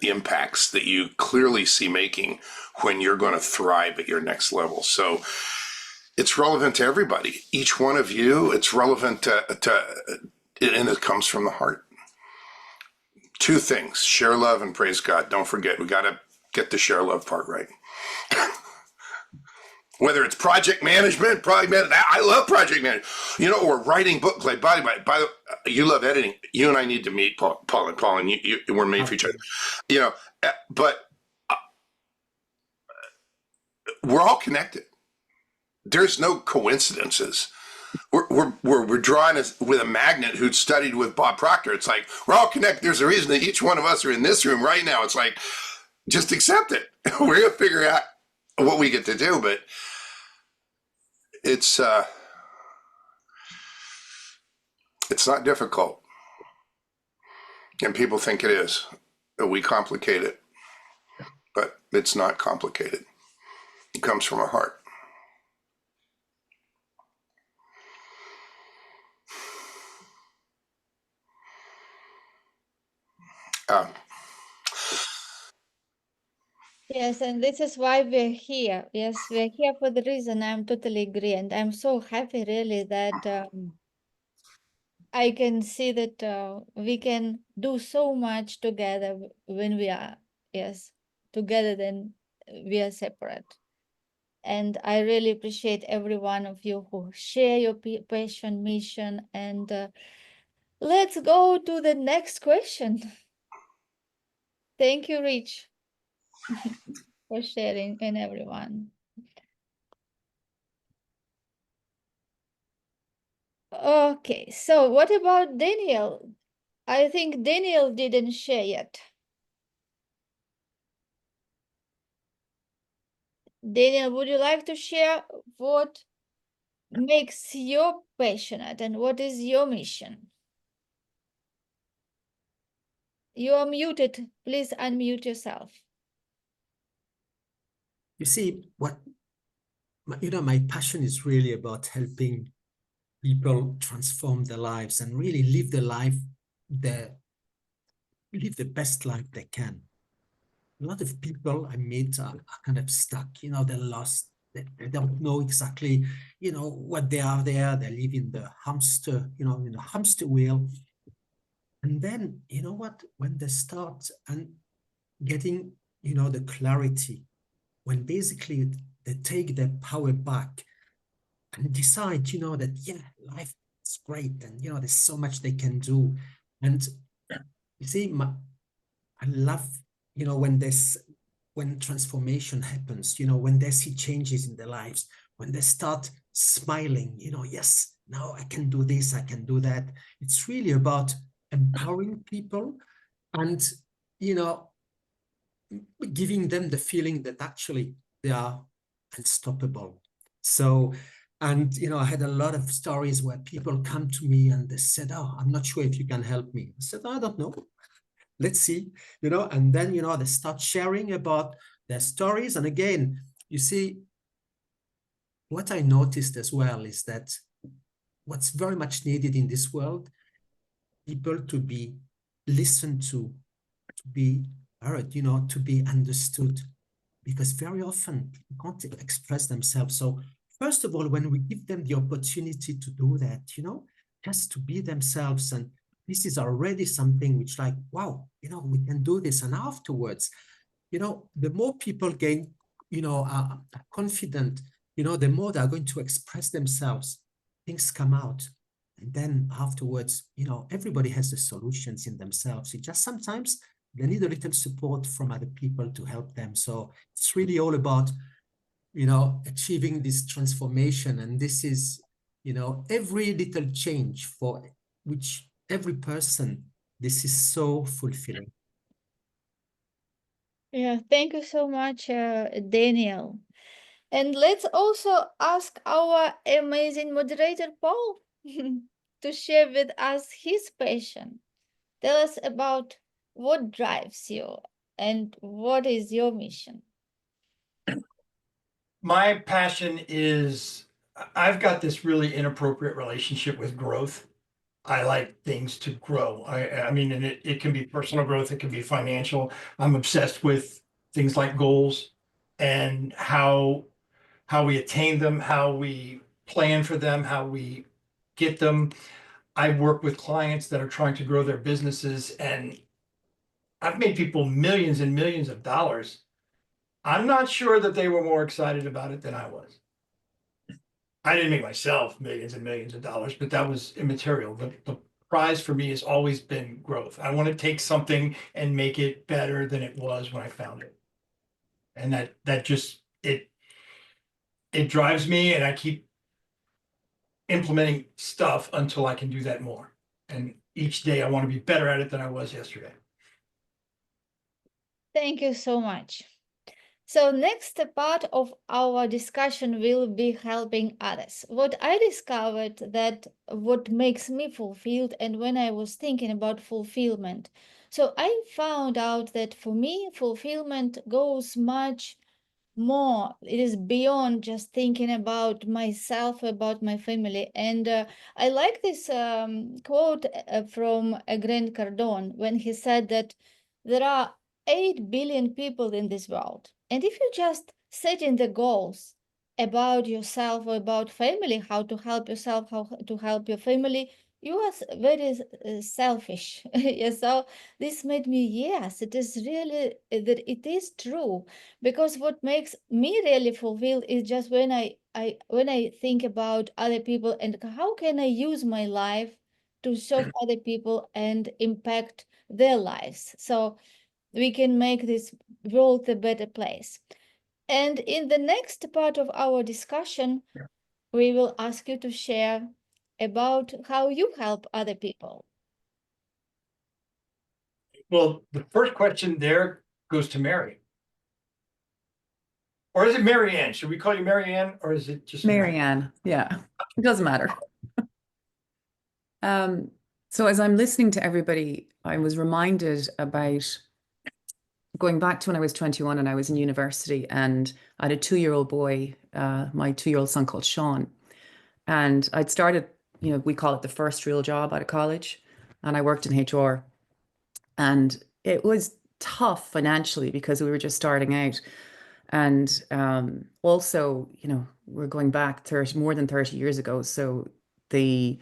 the impacts that you clearly see making when you're going to thrive at your next level. So it's relevant to everybody. Each one of you, it's relevant to and it comes from the heart. Two things: share love and praise God. Don't forget, we got to get the share love part right. Whether it's project management, I love project management, or writing books like by the way, you love editing. You and I need to meet, Paul, and we're made for each other, but we're all connected. There's no coincidences. We're drawing with a magnet who'd studied with Bob Proctor. It's like, we're all connected. There's a reason that each one of us are in this room right now. It's like, just accept it. We're going to figure out what we get to do, but it's not difficult, and people think it is. We complicate it, but it's not complicated. It comes from our heart. Yes, and this is why we're here. Yes, we're here for the reason. I'm totally agree, and I'm so happy, really, that I can see that we can do so much together when we are, together than we are separate. And I really appreciate every one of you who share your passion, mission, and let's go to the next question. Thank you, Rich, for sharing, and everyone. Okay, so what about Daniel? I think Daniel didn't share yet. Daniel, would you like to share what makes you passionate and what is your mission? You are muted. Please unmute yourself. You see, my passion is really about helping people transform their lives and really live the best life they can. A lot of people I meet are kind of stuck, they're lost. They don't know exactly, what they are there. They live in the hamster, in the hamster wheel. And then, you know what, when they start and getting, the clarity, when basically they take their power back and decide, that, life is great. And, there's so much they can do. And you see, I love, when transformation happens, when they see changes in their lives, when they start smiling, yes, now I can do this, I can do that. It's really about empowering people and, giving them the feeling that actually they are unstoppable. So, and, I had a lot of stories where people come to me and they said, oh, I'm not sure if you can help me. I said, I don't know. Let's see, and then, they start sharing about their stories. And again, you see, what I noticed as well is that what's very much needed in this world, people to be listened to be heard, to be understood, because very often people can't express themselves. So first of all, when we give them the opportunity to do that, just to be themselves, and this is already something which, like, wow, we can do this. And afterwards, the more people gain, are confident, the more they're going to express themselves. Things come out. And then afterwards, everybody has the solutions in themselves. It just sometimes they need a little support from other people to help them. So it's really all about, achieving this transformation. And this is, every little change for which every person, this is so fulfilling. Yeah, thank you so much, Daniel. And let's also ask our amazing moderator, Paul, to share with us his passion. Tell us about what drives you and what is your mission. My passion is, I've got this really inappropriate relationship with growth. I like things to grow. I mean, and it can be personal growth, it can be financial. I'm obsessed with things like goals and how we attain them, how we plan for them, how we get them. I work with clients that are trying to grow their businesses, and I've made people millions and millions of dollars. I'm not sure that they were more excited about it than I was. I didn't make myself millions and millions of dollars, but that was immaterial. The prize for me has always been growth. I want to take something and make it better than it was when I found it. And that just it drives me, and I keep implementing stuff until I can do that more. And each day I want to be better at it than I was yesterday. Thank you so much. So next part of our discussion will be helping others. What I discovered that what makes me fulfilled, and when I was thinking about fulfillment, so I found out that for me, fulfillment goes much more. It is beyond just thinking about myself, about my family. And I like this quote from Grant Cardone when he said that there are 8 billion people in this world. And if you just set in the goals about yourself or about family, how to help yourself, how to help your family, you are very selfish. Yeah, so this made me, yes, it is really, that it is true. Because what makes me really fulfilled is just when I think about other people and how can I use my life to serve other people and impact their lives, so we can make this world a better place. And in the next part of our discussion, we will ask you to share about how you help other people. Well, the first question there goes to Mary. Or is it Mary Ann? Should we call you Mary Ann, or is it just Mary Ann? Yeah, it doesn't matter. So as I'm listening to everybody, I was reminded about going back to when I was 21 and I was in university, and I had a 2-year-old boy, my 2-year-old son called Sean. And I'd started, we call it the first real job out of college, and I worked in HR. And it was tough financially because we were just starting out. And also, we're going back more than 30 years ago. So the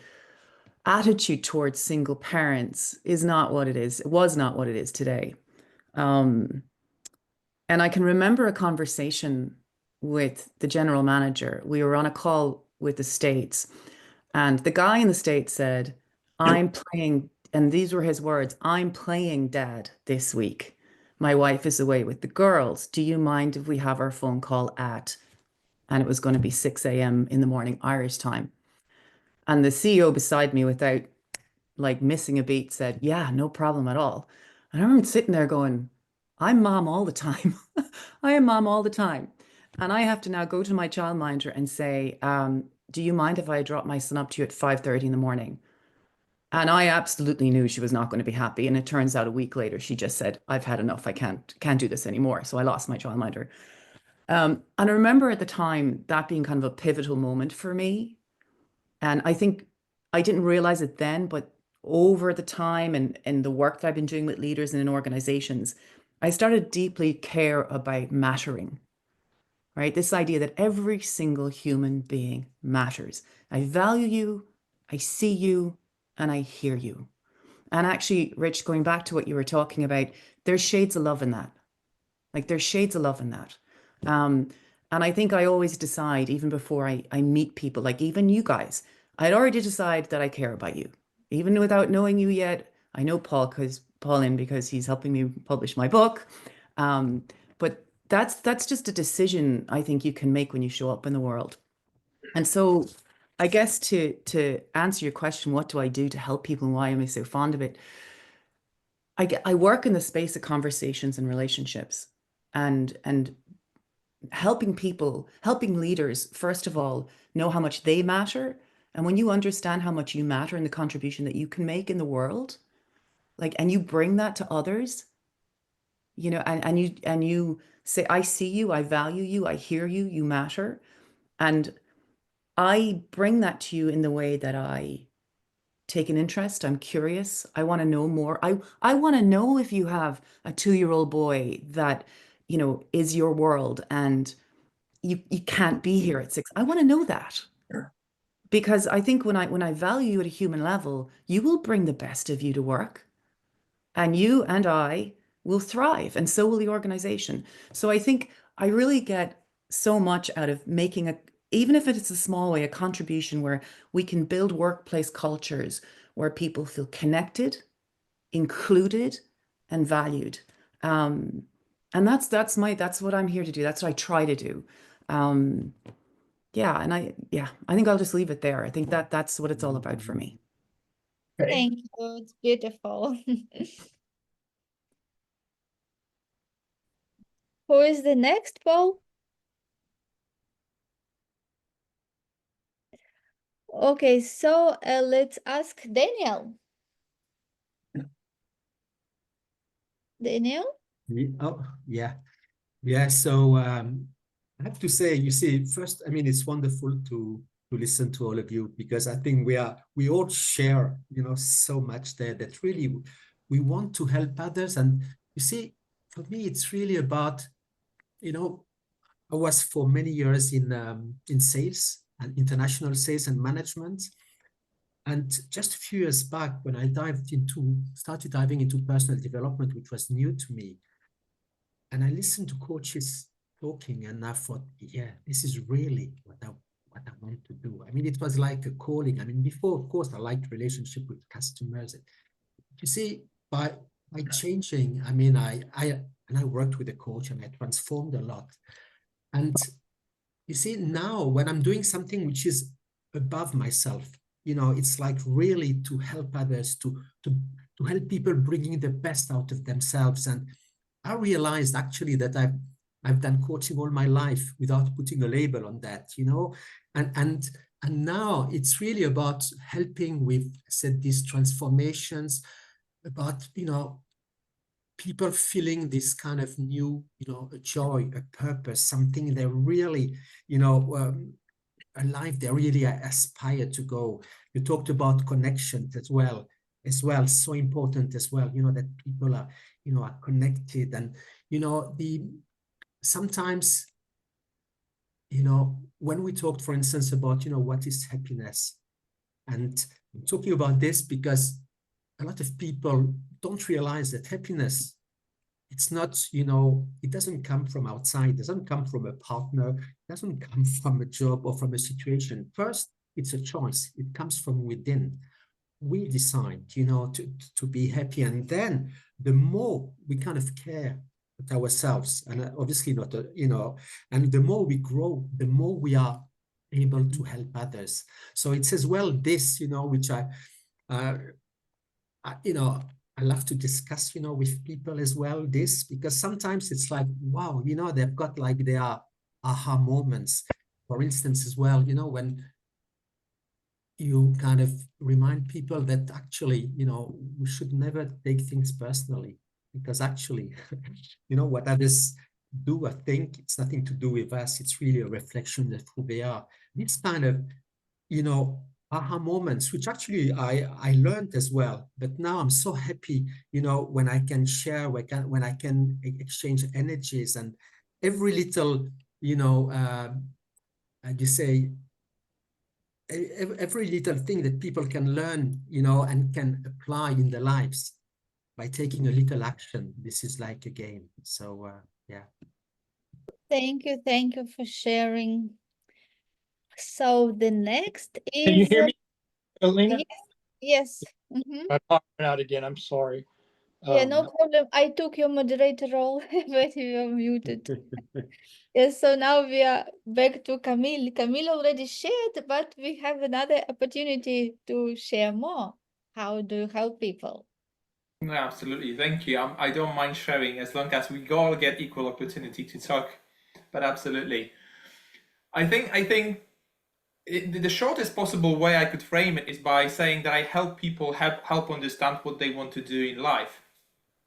attitude towards single parents is not what it is. It was not what it is today. And I can remember a conversation with the general manager. We were on a call with the States, and the guy in the States said, I'm playing, and these were his words, I'm playing dad this week. My wife is away with the girls. Do you mind if we have our phone call at, and it was going to be 6 a.m. in the morning, Irish time. And the CEO beside me, without like missing a beat, said, yeah, no problem at all. And I remember sitting there going, I'm mom all the time. I am mom all the time. And I have to now go to my childminder and say, do you mind if I drop my son up to you at 5:30 in the morning? And I absolutely knew she was not going to be happy. And it turns out a week later, she just said, I've had enough. I can't do this anymore. So I lost my childminder. And I remember at the time that being kind of a pivotal moment for me. And I think I didn't realize it then, but over the time and the work that I've been doing with leaders and in organizations, I started to deeply care about mattering, right? This idea that every single human being matters. I value you, I see you, and I hear you. And actually, Rich, going back to what you were talking about, there's shades of love in that. Like there's shades of love in that. And I think I always decide, even before I meet people, like even you guys, I'd already decided that I care about you. Even without knowing you yet, I know Paul because he's helping me publish my book. But that's just a decision I think you can make when you show up in the world. And so I guess to answer your question, what do I do to help people and why am I so fond of it? I work in the space of conversations and relationships and helping people, helping leaders, first of all, know how much they matter. And when you understand how much you matter and the contribution that you can make in the world, like, and you bring that to others, you know, and you say, I see you, I value you, I hear you, you matter. And I bring that to you in the way that I take an interest. I'm curious. I want to know more. I want to know if you have a 2-year-old boy that, you know, is your world and you can't be here at 6. I want to know that. Because I think when I value you at a human level, you will bring the best of you to work. And you and I will thrive, and so will the organization. So I think I really get so much out of making even if it's a small way, a contribution where we can build workplace cultures where people feel connected, included, and valued. And that's what I'm here to do. That's what I try to do. Yeah, and I think I'll just leave it there. I think that's what it's all about for me. Okay. Thank you. It's beautiful. Who is the next, Paul? Okay, so let's ask Daniel. Daniel? Oh, yeah. Yeah, so I have to say, you see, first, I mean, it's wonderful to listen to all of you because I think we all share, you know, so much there that really we want to help others. And you see, for me, it's really about, you know, I was for many years in sales and international sales and management. And just a few years back, when I started diving into personal development, which was new to me, and I listened to coaches talking, and I thought, yeah, this is really what I want to do. I mean, it was like a calling. I mean, before, of course, I liked relationship with customers. You see, by changing, I mean, I worked with a coach and I transformed a lot. And you see, now when I'm doing something which is above myself, you know, it's like really to help others, to help people bringing the best out of themselves. And I realized actually that I've done coaching all my life without putting a label on that, you know, and now it's really about helping with, said, these transformations, about, you know, people feeling this kind of new, you know, a joy, a purpose, something they really, you know, a life they really aspire to go. You talked about connections as well, so important as well, you know, that people are, you know, are connected. And, you know, sometimes, you know, when we talked, for instance, about, you know, what is happiness, and I'm talking about this because a lot of people don't realize that happiness, it's not, you know, it doesn't come from outside, it doesn't come from a partner, it doesn't come from a job or from a situation. First, it's a choice. It comes from within. We decide, you know, to be happy. And then the more we kind of care about ourselves, and obviously not, you know, and the more we grow, the more we are able to help others. So it's as well this, you know, which you know, I love to discuss, you know, with people as well, this, because sometimes it's like, wow, you know, they've got like their aha moments. For instance, as well, you know, when you kind of remind people that actually, you know, we should never take things personally, because actually, you know, what others do or think, it's nothing to do with us. It's really a reflection of who they are. This kind of, you know, aha moments, which actually I learned as well. But now I'm so happy, you know, when I can share, when I can exchange energies, and every little, you know, you say, every little thing that people can learn, you know, and can apply in their lives by taking a little action. This is like a game. So yeah. Thank you for sharing. So the next Can you is hear me? Elena, Yes. Mm-hmm. I popped out again. I'm sorry. Yeah, no problem. I took your moderator role, but you were muted. Yes, so now we are back to Camille. Camille already shared, but we have another opportunity to share more. How do you help people? No, absolutely. Thank you. I don't mind sharing as long as we all get equal opportunity to talk. But absolutely. I think the shortest possible way I could frame it is by saying that I help people help understand what they want to do in life.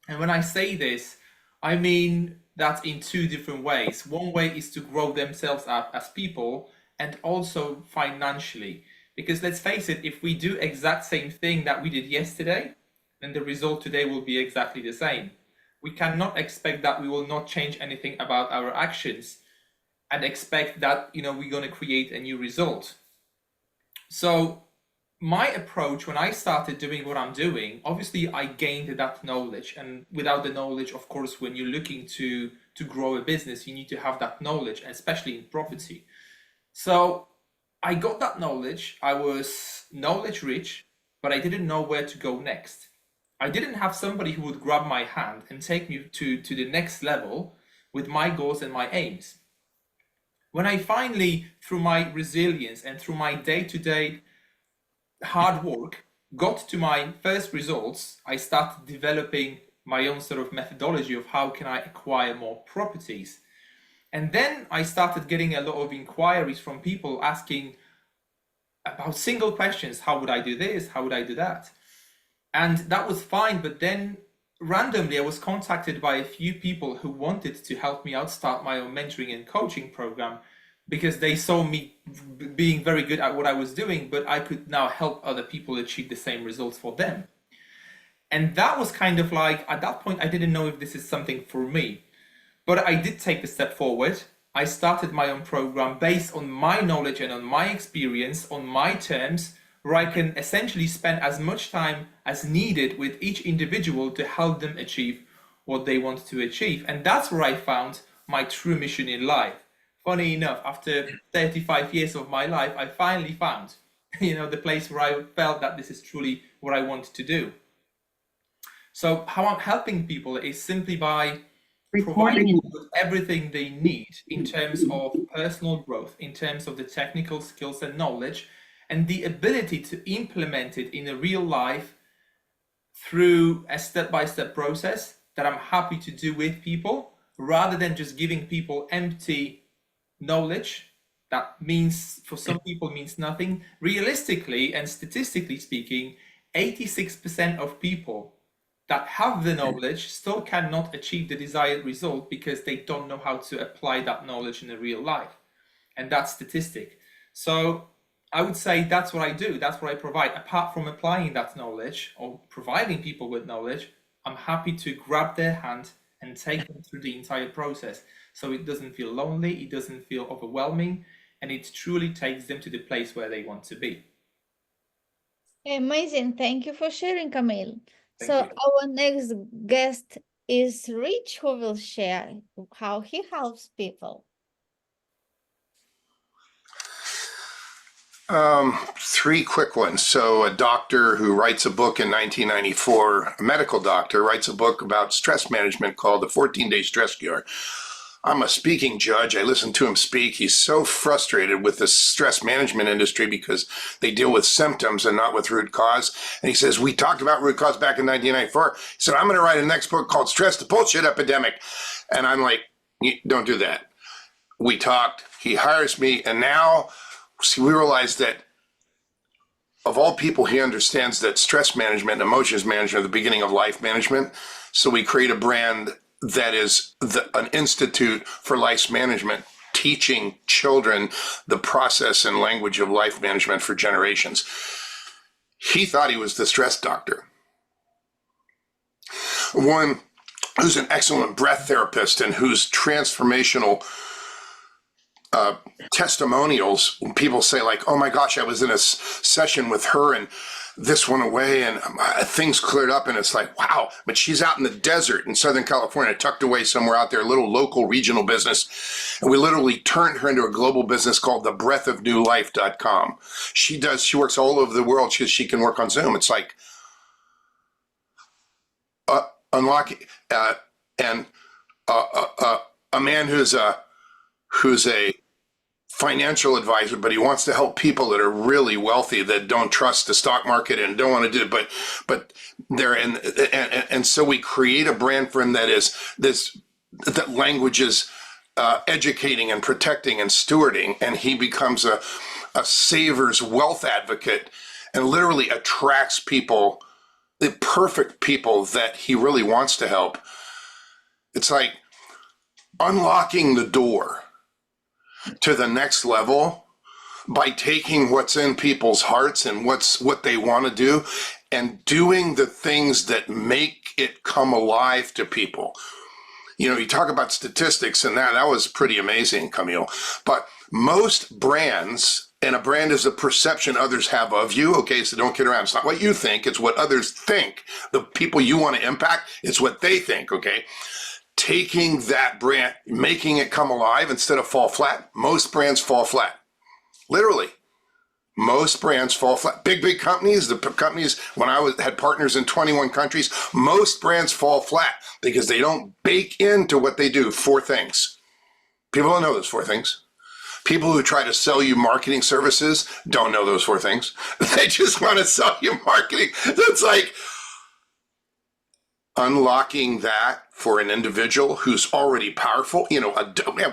And when I say this, I mean that in two different ways. One way is to grow themselves up as people and also financially. Because let's face it, if we do exact same thing that we did yesterday, then the result today will be exactly the same. We cannot expect that we will not change anything about our actions and expect that, we're going to create a new result. So my approach when I started doing what I'm doing, obviously I gained that knowledge, and without the knowledge, of course, when you're looking to grow a business, you need to have that knowledge, especially in property. So I got that knowledge. I was knowledge rich, but I didn't know where to go next. I didn't have somebody who would grab my hand and take me to the next level with my goals and my aims. When I finally, through my resilience and through my day-to-day hard work, got to my first results, I started developing my own sort of methodology of how can I acquire more properties. And then I started getting a lot of inquiries from people asking about single questions. How would I do this? How would I do that? And that was fine. But then randomly, I was contacted by a few people who wanted to help me out start my own mentoring and coaching program, because they saw me being very good at what I was doing, but I could now help other people achieve the same results for them. And that was kind of like, at that point, I didn't know if this is something for me, but I did take the step forward. I started my own program based on my knowledge and on my experience, on my terms, where I can essentially spend as much time as needed with each individual to help them achieve what they want to achieve. And that's where I found my true mission in life. Funny enough, after 35 years of my life, I finally found, the place where I felt that this is truly what I want to do. So how I'm helping people is simply by providing them with everything they need in terms of personal growth, in terms of the technical skills and knowledge, and the ability to implement it in a real life through a step-by-step process that I'm happy to do with people, rather than just giving people empty knowledge that means, for some people, means nothing. Realistically and statistically speaking, 86% of people that have the knowledge still cannot achieve the desired result because they don't know how to apply that knowledge in a real life. And that's statistic. So I would say that's what I do. That's what I provide. Apart from applying that knowledge or providing people with knowledge, I'm happy to grab their hand and take them through the entire process. So it doesn't feel lonely, it doesn't feel overwhelming, and it truly takes them to the place where they want to be. Amazing. Thank you for sharing, Camille. Thank So you. our next guest is Rich, who will share how he helps people. Three quick ones. So a doctor who writes a book in 1994, a medical doctor, writes a book about stress management called The 14-Day Stress Cure. I'm a speaking judge. I listen to him speak. He's so frustrated with the stress management industry because they deal with symptoms and not with root cause. And he says, we talked about root cause back in 1994. He said, I'm going to write a next book called Stress the Bullshit Epidemic. And I'm like, don't do that. We talked. He hires me. And now we realize that of all people, he understands that stress management and emotions management are the beginning of life management. So we create a brand that is an institute for life management, teaching children the process and language of life management for generations. He thought he was the stress doctor. One who's an excellent breath therapist and whose transformational testimonials when people say like, oh my gosh, I was in a session with her and this went away and things cleared up, and it's like, wow, but she's out in the desert in Southern California, tucked away somewhere out there, a little local regional business. And we literally turned her into a global business called thebreathofnewlife.com. She works all over the world because she can work on Zoom. It's like unlocking, and a man who's a financial advisor, but he wants to help people that are really wealthy that don't trust the stock market and don't want to do it, but they're in, and so we create a brand for him that is that language is educating and protecting and stewarding, and he becomes a saver's wealth advocate and literally attracts people, the perfect people that he really wants to help. It's like unlocking the door to the next level by taking what's in people's hearts and what they want to do and doing the things that make it come alive to people. You know, you talk about statistics and that was pretty amazing, Camille, but most brands, and a brand is a perception others have of you. Okay, so don't kid around. It's not what you think, it's what others think. The people you want to impact, it's what they think, okay? Taking that brand, making it come alive instead of fall flat. Most brands fall flat. Literally, most brands fall flat. Big companies, the companies, when I had partners in 21 countries, most brands fall flat because they don't bake into what they do 4 things. People don't know those 4 things. People who try to sell you marketing services don't know those 4 things. They just want to sell you marketing. It's like unlocking that for an individual who's already powerful, you know,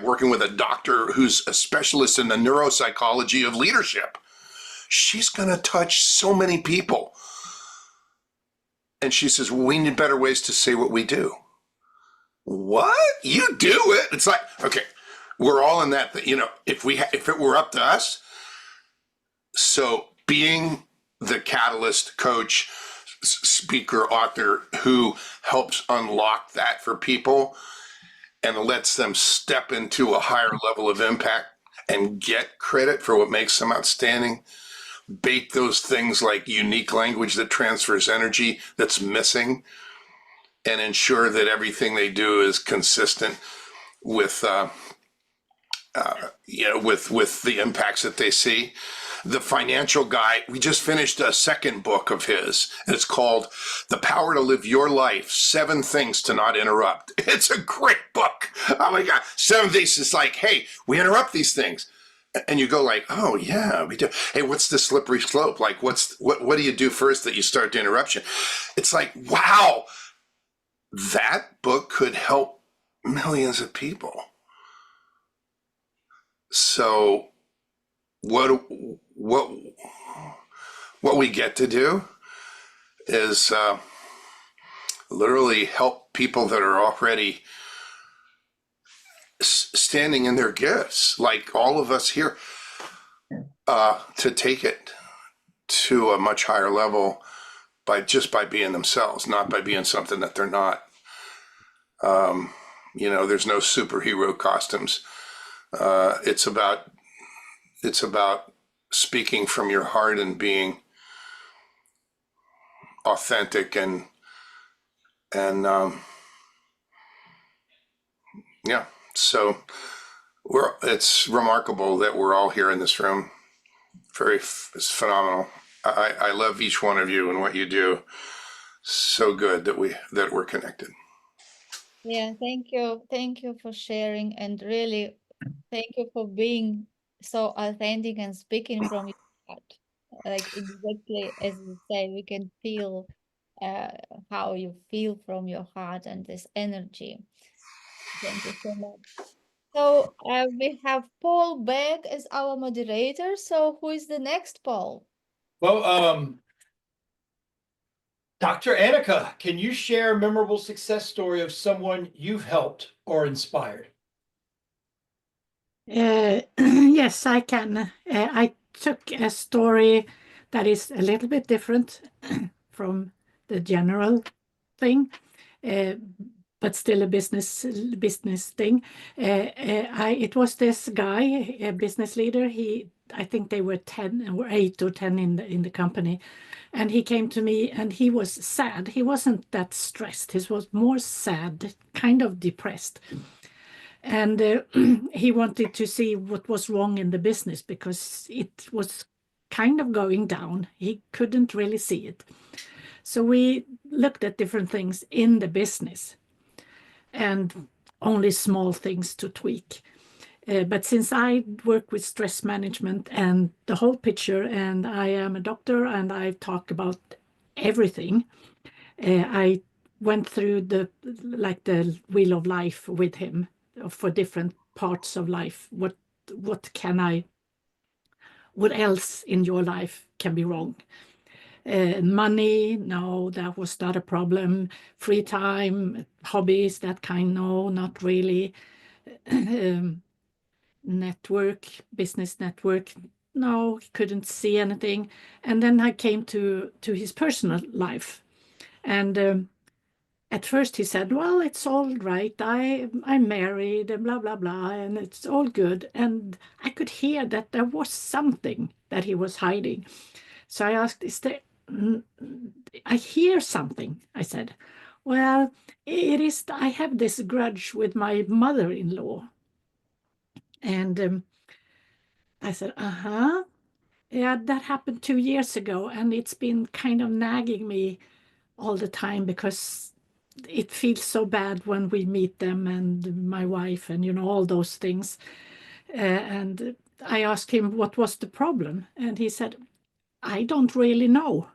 working with a doctor who's a specialist in the neuropsychology of leadership. She's going to touch so many people. And she says, well, we need better ways to say what we do. What? You do it? It's like, okay, we're all in that, you know, if it were up to us. So being the catalyst coach, speaker, author who helps unlock that for people and lets them step into a higher level of impact and get credit for what makes them outstanding. Bake those things like unique language that transfers energy that's missing, and ensure that everything they do is consistent with with the impacts that they see. The financial guy, we just finished a second book of his, and it's called The Power to Live Your Life, 7 Things to Not Interrupt. It's a great book. Oh my God. 7 things. It's like, hey, we interrupt these things. And you go like, oh yeah, we do. Hey, what's the slippery slope? Like, what do you do first that you start the interruption? It's like, wow, that book could help millions of people. So what we get to do is literally help people that are already standing in their gifts, like all of us here, to take it to a much higher level by being themselves, not by being something that they're not. You know, there's no superhero costumes. It's about speaking from your heart and being authentic and yeah. So it's remarkable that we're all here in this room. It's phenomenal. I love each one of you and what you do. So good that we're connected. Yeah, thank you. Thank you for sharing, and really thank you for being so authentic and speaking from your heart. Like exactly as you say, we can feel how you feel from your heart and this energy. Thank you so much. So we have Paul Begg as our moderator. So who is the next, Paul? Well, Dr. Annika, can you share a memorable success story of someone you've helped or inspired? Yes, I can. I took a story that is a little bit different from the general thing. but still a business thing. It was this guy, a business leader. I think they were 10 or 8 or 10 in the company, and he came to me and he was sad. He wasn't that stressed. He was more sad, kind of depressed. And he wanted to see what was wrong in the business because it was kind of going down. He couldn't really see it. So we looked at different things in the business and only small things to tweak. But since I work with stress management and the whole picture, and I am a doctor and I talk about everything, I went through the wheel of life with him for different parts of life. What else in your life can be wrong? Money, no, that was not a problem. Free time, hobbies, that kind, no, not really. Network, business network, no, he couldn't see anything. And then I came to his personal life. And at first he said, well, it's all right. I'm married and blah, blah, blah, and it's all good. And I could hear that there was something that he was hiding. So I asked, I hear something, I said. Well, I have this grudge with my mother-in-law. And I said, yeah, that happened 2 years ago. And it's been kind of nagging me all the time because it feels so bad when we meet them and my wife and, all those things. And I asked him what was the problem. And he said, I don't really know.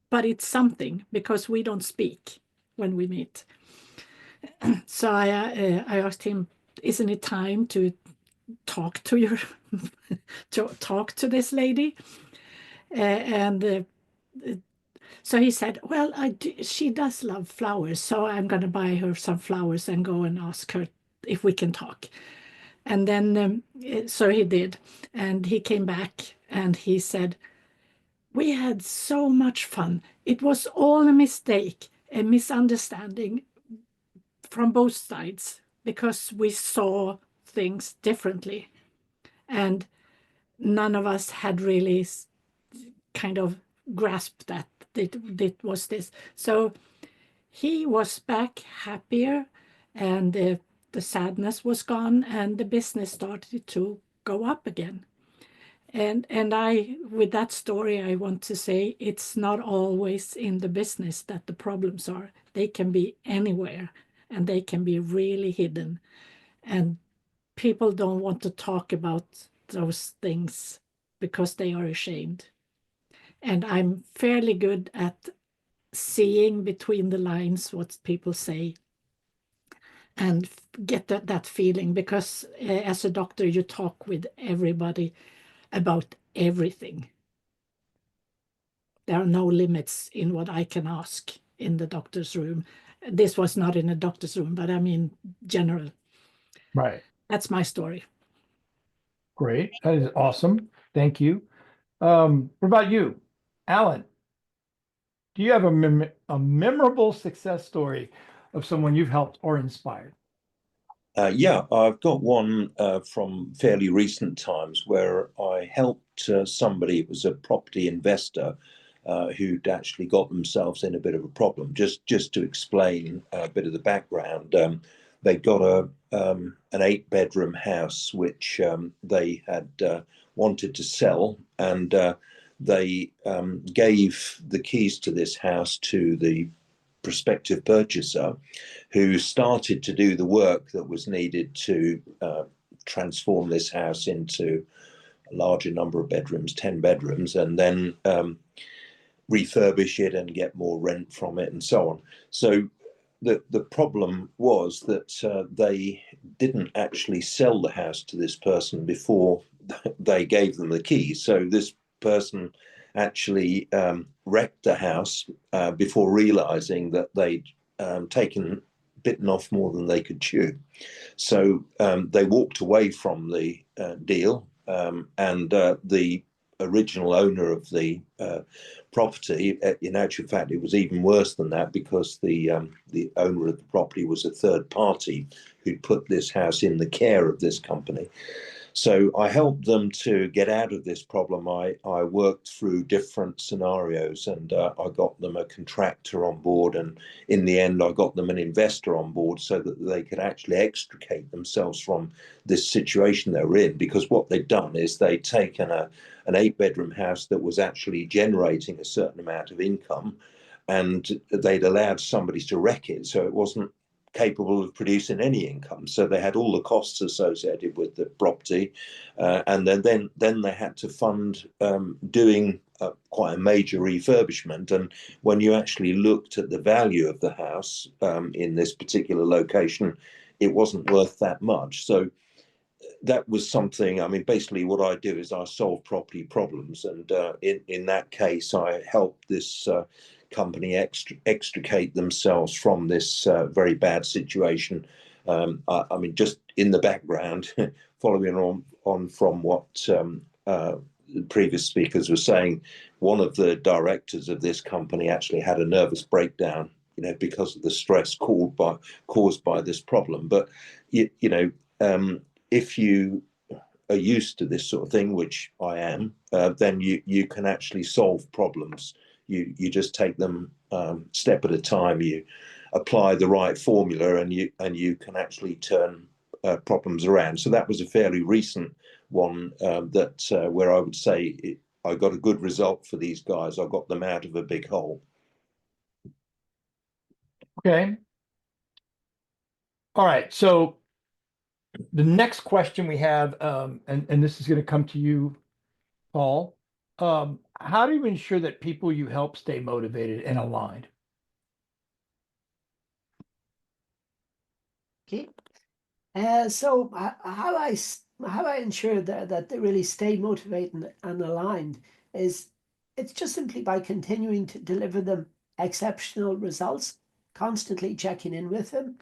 But it's something because we don't speak when we meet. So I asked him, isn't it time to talk to talk to this lady? So he said, well, she does love flowers, so I'm going to buy her some flowers and go and ask her if we can talk. And then, so he did. And he came back and he said, we had so much fun. It was all a mistake, a misunderstanding from both sides because we saw things differently. And none of us had really kind of grasped that it was this. So he was back happier and the sadness was gone and the business started to go up again. And with that story, I want to say it's not always in the business that the problems are. They can be anywhere and they can be really hidden. And people don't want to talk about those things because they are ashamed. And I'm fairly good at seeing between the lines what people say and get that feeling because as a doctor, you talk with everybody about everything. There are no limits in what I can ask in the doctor's room. This was not in a doctor's room, but I mean, general. Right. That's my story. Great. That is awesome. Thank you. What about you, Alan? Do you have a memorable success story of someone you've helped or inspired? Yeah, I've got one from fairly recent times where I helped somebody. It was a property investor who'd actually got themselves in a bit of a problem. Just to explain a bit of the background, they got an 8-bedroom house which they had wanted to sell, and they gave the keys to this house to the prospective purchaser, who started to do the work that was needed to transform this house into a larger number of bedrooms, 10 bedrooms, and then refurbish it and get more rent from it and so on. So the problem was that they didn't actually sell the house to this person before they gave them the keys. So this person actually wrecked the house before realizing that they'd bitten off more than they could chew. So they walked away from the deal, and the original owner of the property. In actual fact, it was even worse than that, because the owner of the property was a third party who'd put this house in the care of this company. So I helped them to get out of this problem. I worked through different scenarios, and I got them a contractor on board, and in the end I got them an investor on board so that they could actually extricate themselves from this situation they were in. Because what they'd done is they'd taken an 8-bedroom house that was actually generating a certain amount of income, and they'd allowed somebody to wreck it so it wasn't capable of producing any income. So they had all the costs associated with the property, and then they had to fund doing quite a major refurbishment. And when you actually looked at the value of the house in this particular location, it wasn't worth that much. So that was something. I mean, basically what I do is I solve property problems, and in that case I helped this company extricate themselves from this very bad situation. I mean, just in the background, following on from what the previous speakers were saying, one of the directors of this company actually had a nervous breakdown, because of the stress caused by this problem. But if you are used to this sort of thing, which I am, then you can actually solve problems. You just take them step at a time. You apply the right formula, and you can actually turn problems around. So that was a fairly recent one where I would say I got a good result for these guys. I got them out of a big hole. Okay. All right. So the next question we have, and this is going to come to you, Paul. How do you ensure that people you help stay motivated and aligned? Okay. So how I ensure that they really stay motivated and aligned is it's just simply by continuing to deliver them exceptional results, constantly checking in with them,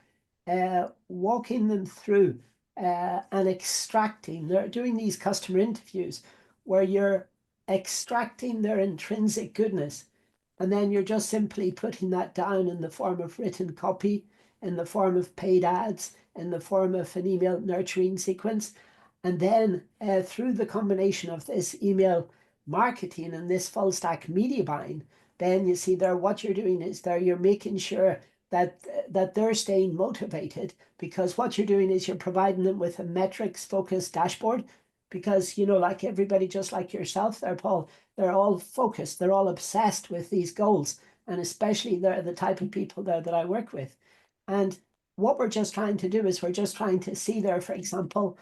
walking them through and extracting. They're doing these customer interviews where you're extracting their intrinsic goodness, and then you're just simply putting that down in the form of written copy, in the form of paid ads, in the form of an email nurturing sequence. And then through the combination of this email marketing and this full stack media buying, then you see there what you're doing is you're making sure that they're staying motivated, because what you're doing is you're providing them with a metrics focused dashboard. Because, like everybody, just like yourself there, Paul, they're all focused, they're all obsessed with these goals. And especially they're the type of people there that I work with. And what we're just trying to do is we're just trying to see there, for example,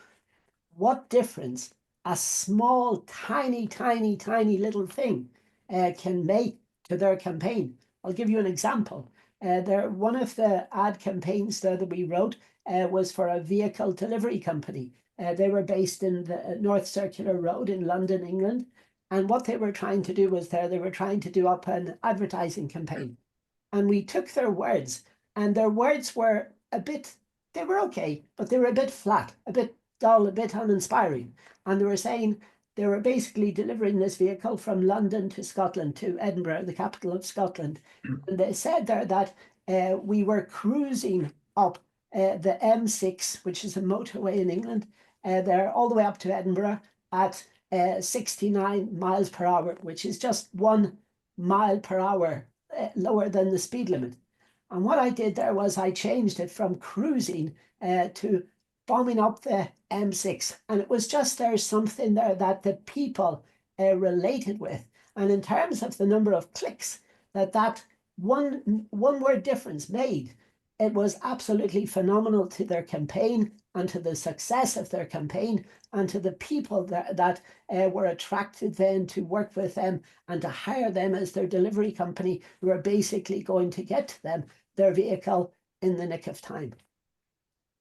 what difference a small, tiny little thing can make to their campaign. I'll give you an example. One of the ad campaigns there that we wrote was for a vehicle delivery company. They were based in the North Circular Road in London, England. And what they were trying to do was they were trying to do up an advertising campaign. And we took their words, and their words were they were okay, but they were a bit flat, a bit dull, a bit uninspiring. And they were saying they were basically delivering this vehicle from London to Scotland, to Edinburgh, the capital of Scotland. And they said there that we were cruising up the M6, which is a motorway in England, there all the way up to Edinburgh at 69 miles per hour, which is just 1 mile per hour lower than the speed limit. And what I did there was I changed it from cruising to bombing up the M6. And it was just there's something there that the people related with. And in terms of the number of clicks that one word difference made, it was absolutely phenomenal to their campaign and to the success of their campaign and to the people that were attracted then to work with them and to hire them as their delivery company, who are basically going to get to them their vehicle in the nick of time.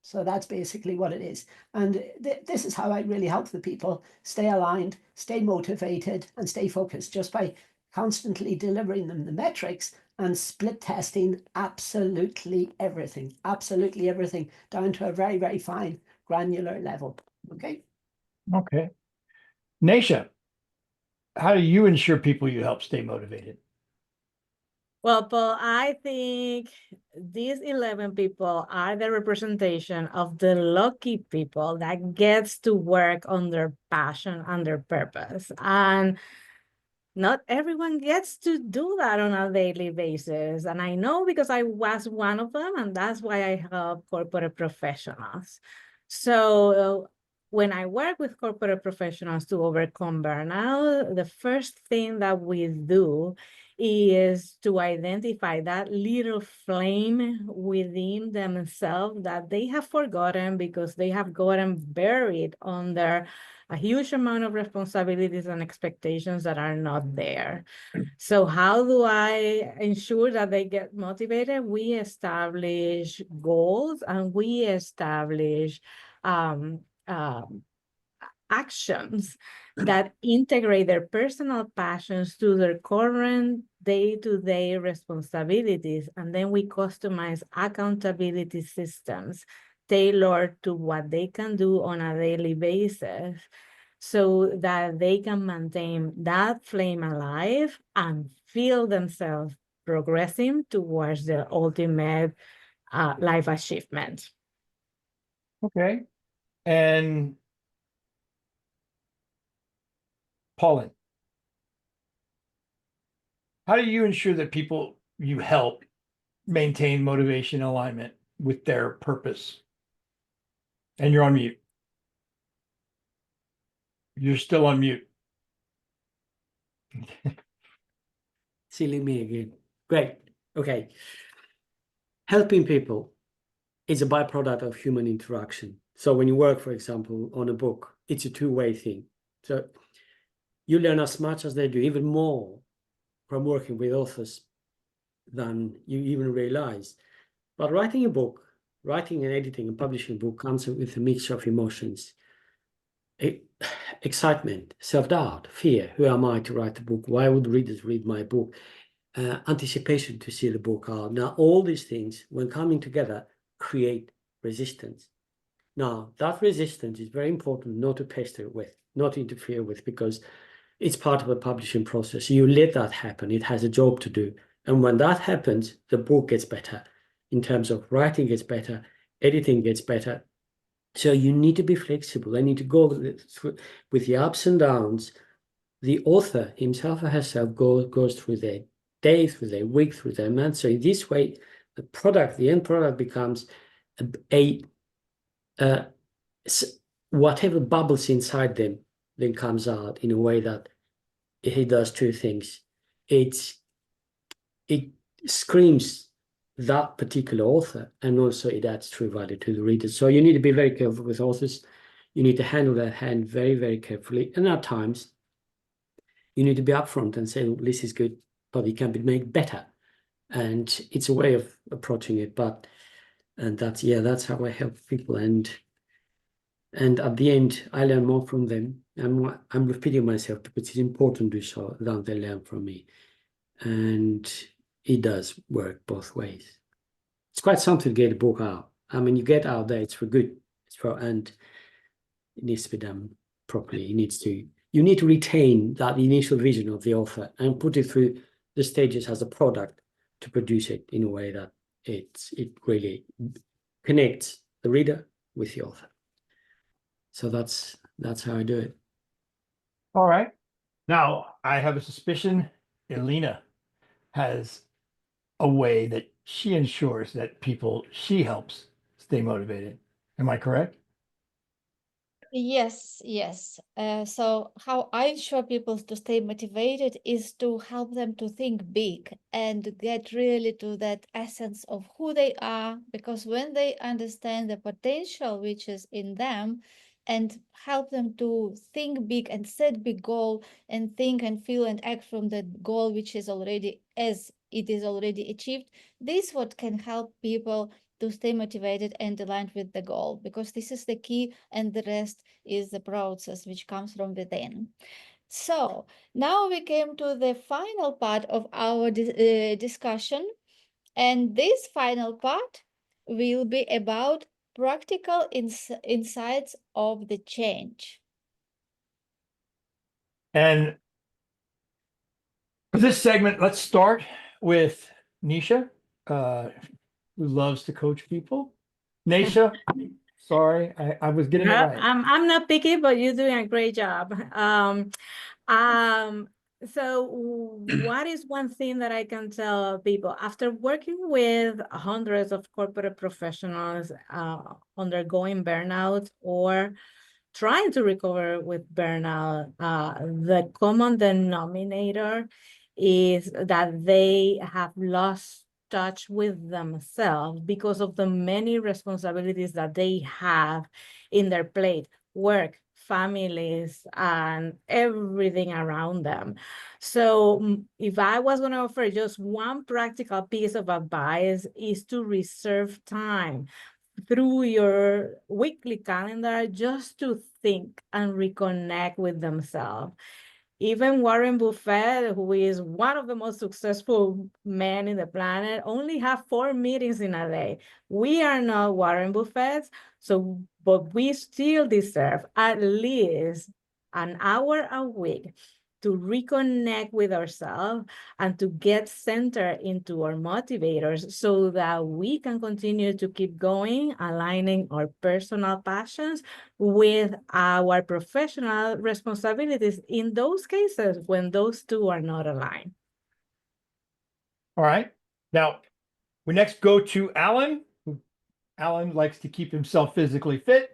So that's basically what it is. And this is how I really help the people stay aligned, stay motivated, and stay focused, just by constantly delivering them the metrics and split testing absolutely everything down to a very, very fine granular level. Okay. Okay. Naisha, how do you ensure people you help stay motivated? Well, Paul, I think these 11 people are the representation of the lucky people that gets to work on their passion and their purpose. And not everyone gets to do that on a daily basis. And I know because I was one of them, and that's why I help corporate professionals. So when I work with corporate professionals to overcome burnout, the first thing that we do is to identify that little flame within themselves that they have forgotten because they have gotten buried under a huge amount of responsibilities and expectations that are not there. So how do I ensure that they get motivated? We establish goals and we establish actions that integrate their personal passions to their current day-to-day responsibilities. And then we customize accountability systems tailored to what they can do on a daily basis so that they can maintain that flame alive and feel themselves progressing towards their ultimate life achievement. Okay. And Pauline, how do you ensure that people you help maintain motivation and alignment with their purpose? And you're on mute. You're still on mute. Silly me again. Great. Okay. Helping people is a byproduct of human interaction. So when you work, for example, on a book, it's a two-way thing. So you learn as much as they do, even more from working with authors than you even realize. But writing a book, writing and editing and publishing a book comes with a mixture of emotions. Excitement, self-doubt, fear. Who am I to write a book? Why would readers read my book? Anticipation to see the book out. Now, all these things, when coming together, create resistance. Now, that resistance is very important not to pester with, not to interfere with, because it's part of the publishing process. You let that happen. It has a job to do. And when that happens, the book gets better. In terms of writing gets better, editing gets better. So you need to be flexible. They need to go through with the ups and downs. The author himself or herself goes through their day, through their week, through their month. So in this way, the end product becomes whatever bubbles inside them then comes out in a way that it does two things. It screams that particular author, and also it adds true value to the reader. So you need to be very careful with authors. You need to handle that hand very, very carefully. And at times, you need to be upfront and say, well, this is good, but it can be made better. And it's a way of approaching it. And that's how I help people. And at the end, I learn more from them. I'm repeating myself because it's important to do so than they learn from me. And it does work both ways. It's quite something to get a book out. I mean, you get out there, it's for good. And it needs to be done properly. You need to retain that initial vision of the author and put it through the stages as a product to produce it in a way that it really connects the reader with the author. So that's how I do it. All right. Now, I have a suspicion Elena has a way that she ensures that people she helps stay motivated. Am I correct? Yes. So how I ensure people to stay motivated is to help them to think big and get really to that essence of who they are, because when they understand the potential which is in them and help them to think big and set big goal and think and feel and act from that goal which is already as it is already achieved, this what can help people to stay motivated and aligned with the goal, because this is the key and the rest is the process which comes from within. So now we came to the final part of our discussion, and this final part will be about practical insights of the change. And For this segment, let's start with Nisha, who loves to coach people. Nisha, sorry, I was getting it Well, right. I'm not picky, but you're doing a great job. So what is one thing that I can tell people after working with hundreds of corporate professionals undergoing burnout or trying to recover with burnout, the common denominator is that they have lost touch with themselves because of the many responsibilities that they have in their plate, work, families, and everything around them. So if I was going to offer just one practical piece of advice is to reserve time through your weekly calendar just to think and reconnect with themselves. Even Warren Buffett, who is one of the most successful men in the planet, only have 4 meetings in a day. We are not Warren Buffett, but we still deserve at least an hour a week to reconnect with ourselves and to get centered into our motivators so that we can continue to keep going, aligning our personal passions with our professional responsibilities in those cases when those two are not aligned. All right. Now, we next go to Alan. Alan likes to keep himself physically fit.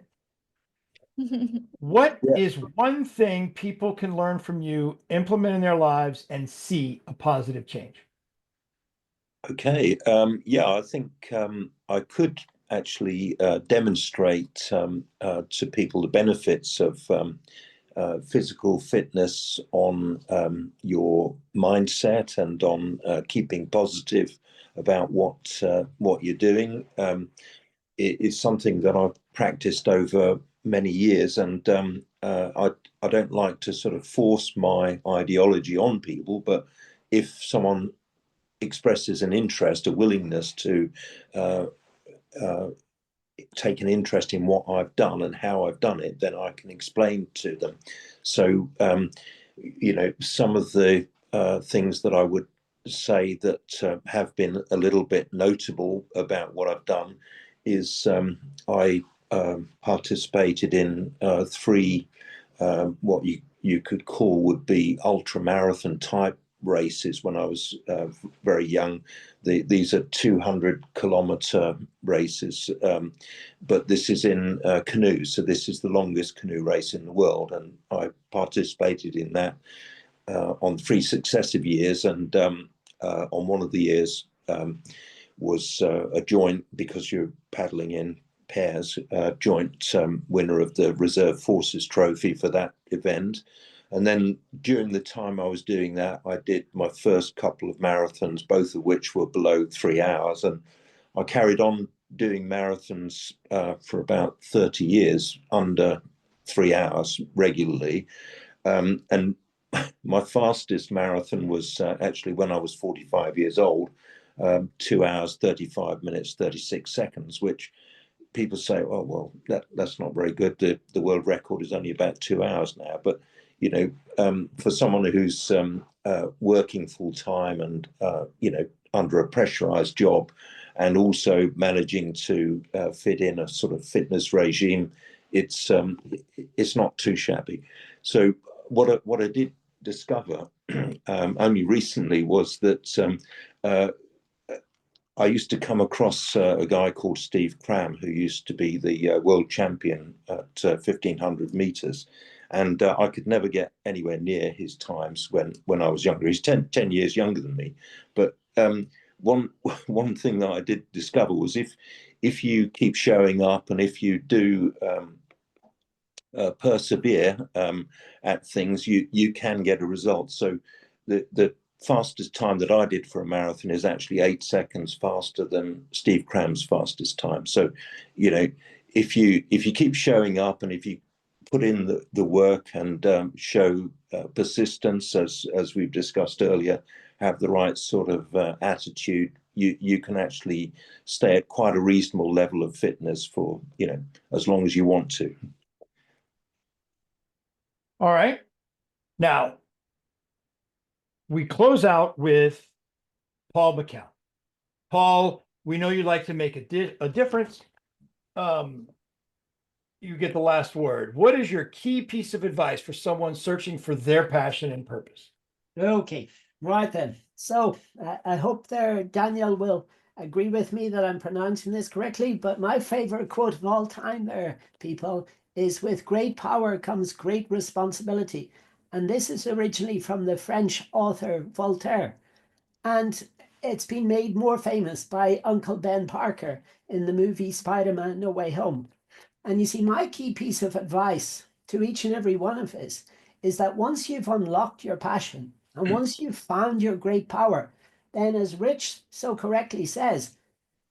What is one thing people can learn from you, implement in their lives, and see a positive change? Okay. I think I could actually demonstrate to people the benefits of physical fitness on your mindset and on keeping positive about what you're doing. It is something that I've practiced over many years, and I don't like to sort of force my ideology on people, but if someone expresses an interest, a willingness to take an interest in what I've done and how I've done it, then I can explain to them. So, some of the things that I would say that have been a little bit notable about what I've done is I participated in 3 what you could call would be ultra marathon type races when I was very young. These are 200-kilometer races, but this is in canoes. So this is the longest canoe race in the world, and I participated in that on 3 successive years. And on one of the years was a joint, because you're paddling in pairs, joint winner of the Reserve Forces Trophy for that event. And then during the time I was doing that, I did my first couple of marathons, both of which were below 3 hours. And I carried on doing marathons for about 30 years under 3 hours regularly. And my fastest marathon was actually when I was 45 years old, 2 hours, 35 minutes, 36 seconds, which people say, oh, well, that's not very good. The world record is only about 2 hours now. But, for someone who's working full time and, under a pressurized job and also managing to fit in a sort of fitness regime, it's not too shabby. So what I did discover only recently was that I used to come across a guy called Steve Cram, who used to be the world champion at 1,500 meters. And I could never get anywhere near his times when I was younger. He's 10 years younger than me. But one thing that I did discover was if you keep showing up and if you do persevere at things, you can get a result. So the fastest time that I did for a marathon is actually 8 seconds faster than Steve Cram's fastest time. So, if you keep showing up and if you put in the work and show persistence, as we've discussed earlier, have the right sort of attitude, you can actually stay at quite a reasonable level of fitness for, as long as you want to. All right. Now, we close out with Paul McCown. Paul, we know you like to make a difference. You get the last word. What is your key piece of advice for someone searching for their passion and purpose? Okay, right then. So I hope Daniel will agree with me that I'm pronouncing this correctly, but my favorite quote of all time there, people, is with great power comes great responsibility. And this is originally from the French author Voltaire. And it's been made more famous by Uncle Ben Parker in the movie Spider-Man No Way Home. And you see, my key piece of advice to each and every one of us is that once you've unlocked your passion and once you've found your great power, then as Rich so correctly says,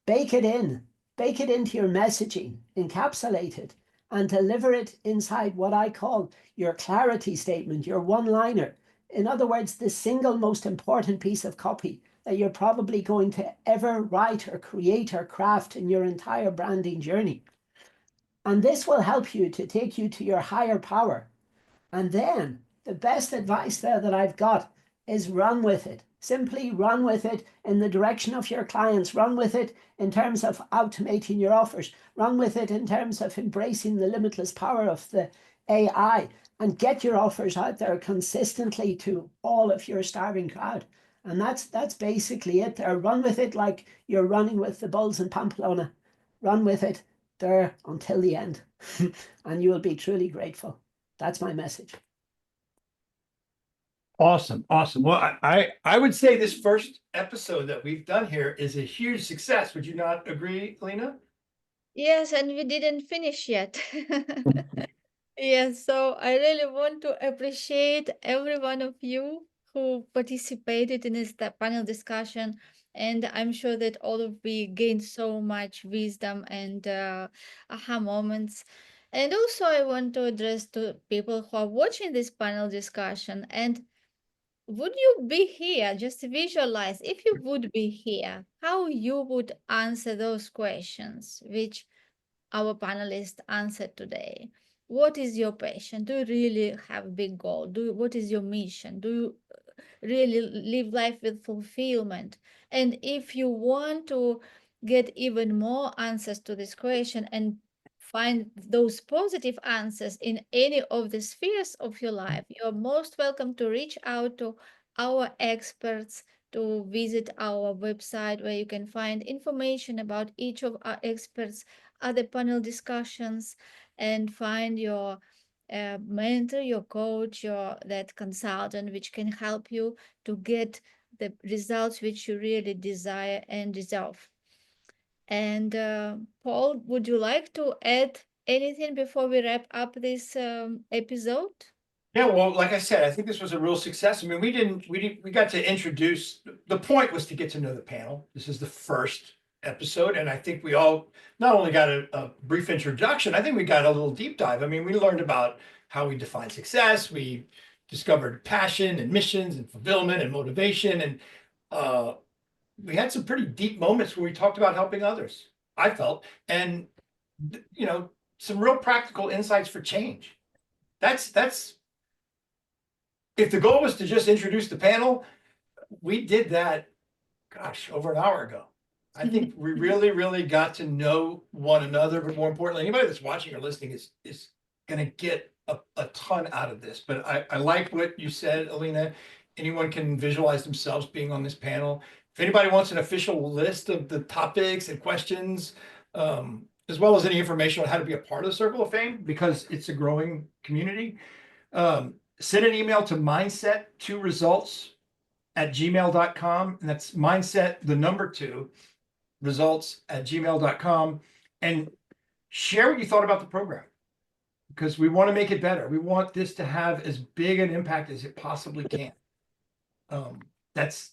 bake it into your messaging, encapsulate it, and deliver it inside what I call your clarity statement, your one-liner. In other words, the single most important piece of copy that you're probably going to ever write or create or craft in your entire branding journey. And this will help you to take you to your higher power. And then the best advice there that I've got is run with it. Simply run with it in the direction of your clients. Run with it in terms of automating your offers. Run with it in terms of embracing the limitless power of the AI, and get your offers out there consistently to all of your starving crowd. And that's basically it there. Run with it like you're running with the bulls in Pamplona. Run with it there until the end, and you will be truly grateful. That's my message. Awesome. Well, I would say this first episode that we've done here is a huge success. Would you not agree, Elena? Yes, and we didn't finish yet. Yes, so I really want to appreciate every one of you who participated in this panel discussion. And I'm sure that all of we gained so much wisdom and aha moments. And also, I want to address to people who are watching this panel discussion. And would you be here? Just visualize if you would be here, how you would answer those questions, which our panelists answered today. What is your passion? Do you really have a big goal? What is your mission? Do you really live life with fulfillment? And if you want to get even more answers to this question and find those positive answers in any of the spheres of your life, you're most welcome to reach out to our experts, to visit our website where you can find information about each of our experts, other panel discussions, and find your mentor, your coach, your that consultant, which can help you to get the results which you really desire and deserve. And Paul, would you like to add anything before we wrap up this episode? Yeah, well, like I said, I think this was a real success. I mean, we got to introduce, the point was to get to know the panel. This is the first episode, and I think we all not only got a brief introduction, I think we got a little deep dive. I mean, we learned about how we define success. We discovered passion and missions and fulfillment and motivation. And we had some pretty deep moments where we talked about helping others, I felt, and, you know, some real practical insights for change. That's if the goal was to just introduce the panel, we did that, gosh, over an hour ago. I think we really got to know one another, but more importantly, anybody that's watching or listening is going to get a ton out of this. But I like what you said, Elena. Anyone can visualize themselves being on this panel. If anybody wants an official list of the topics and questions, as well as any information on how to be a part of the Circle of Fame, because it's a growing community, send an email to mindset2results@gmail.com. And that's mindset, the number 2, results@gmail.com. And share what you thought about the program, because we want to make it better. We want this to have as big an impact as it possibly can. That's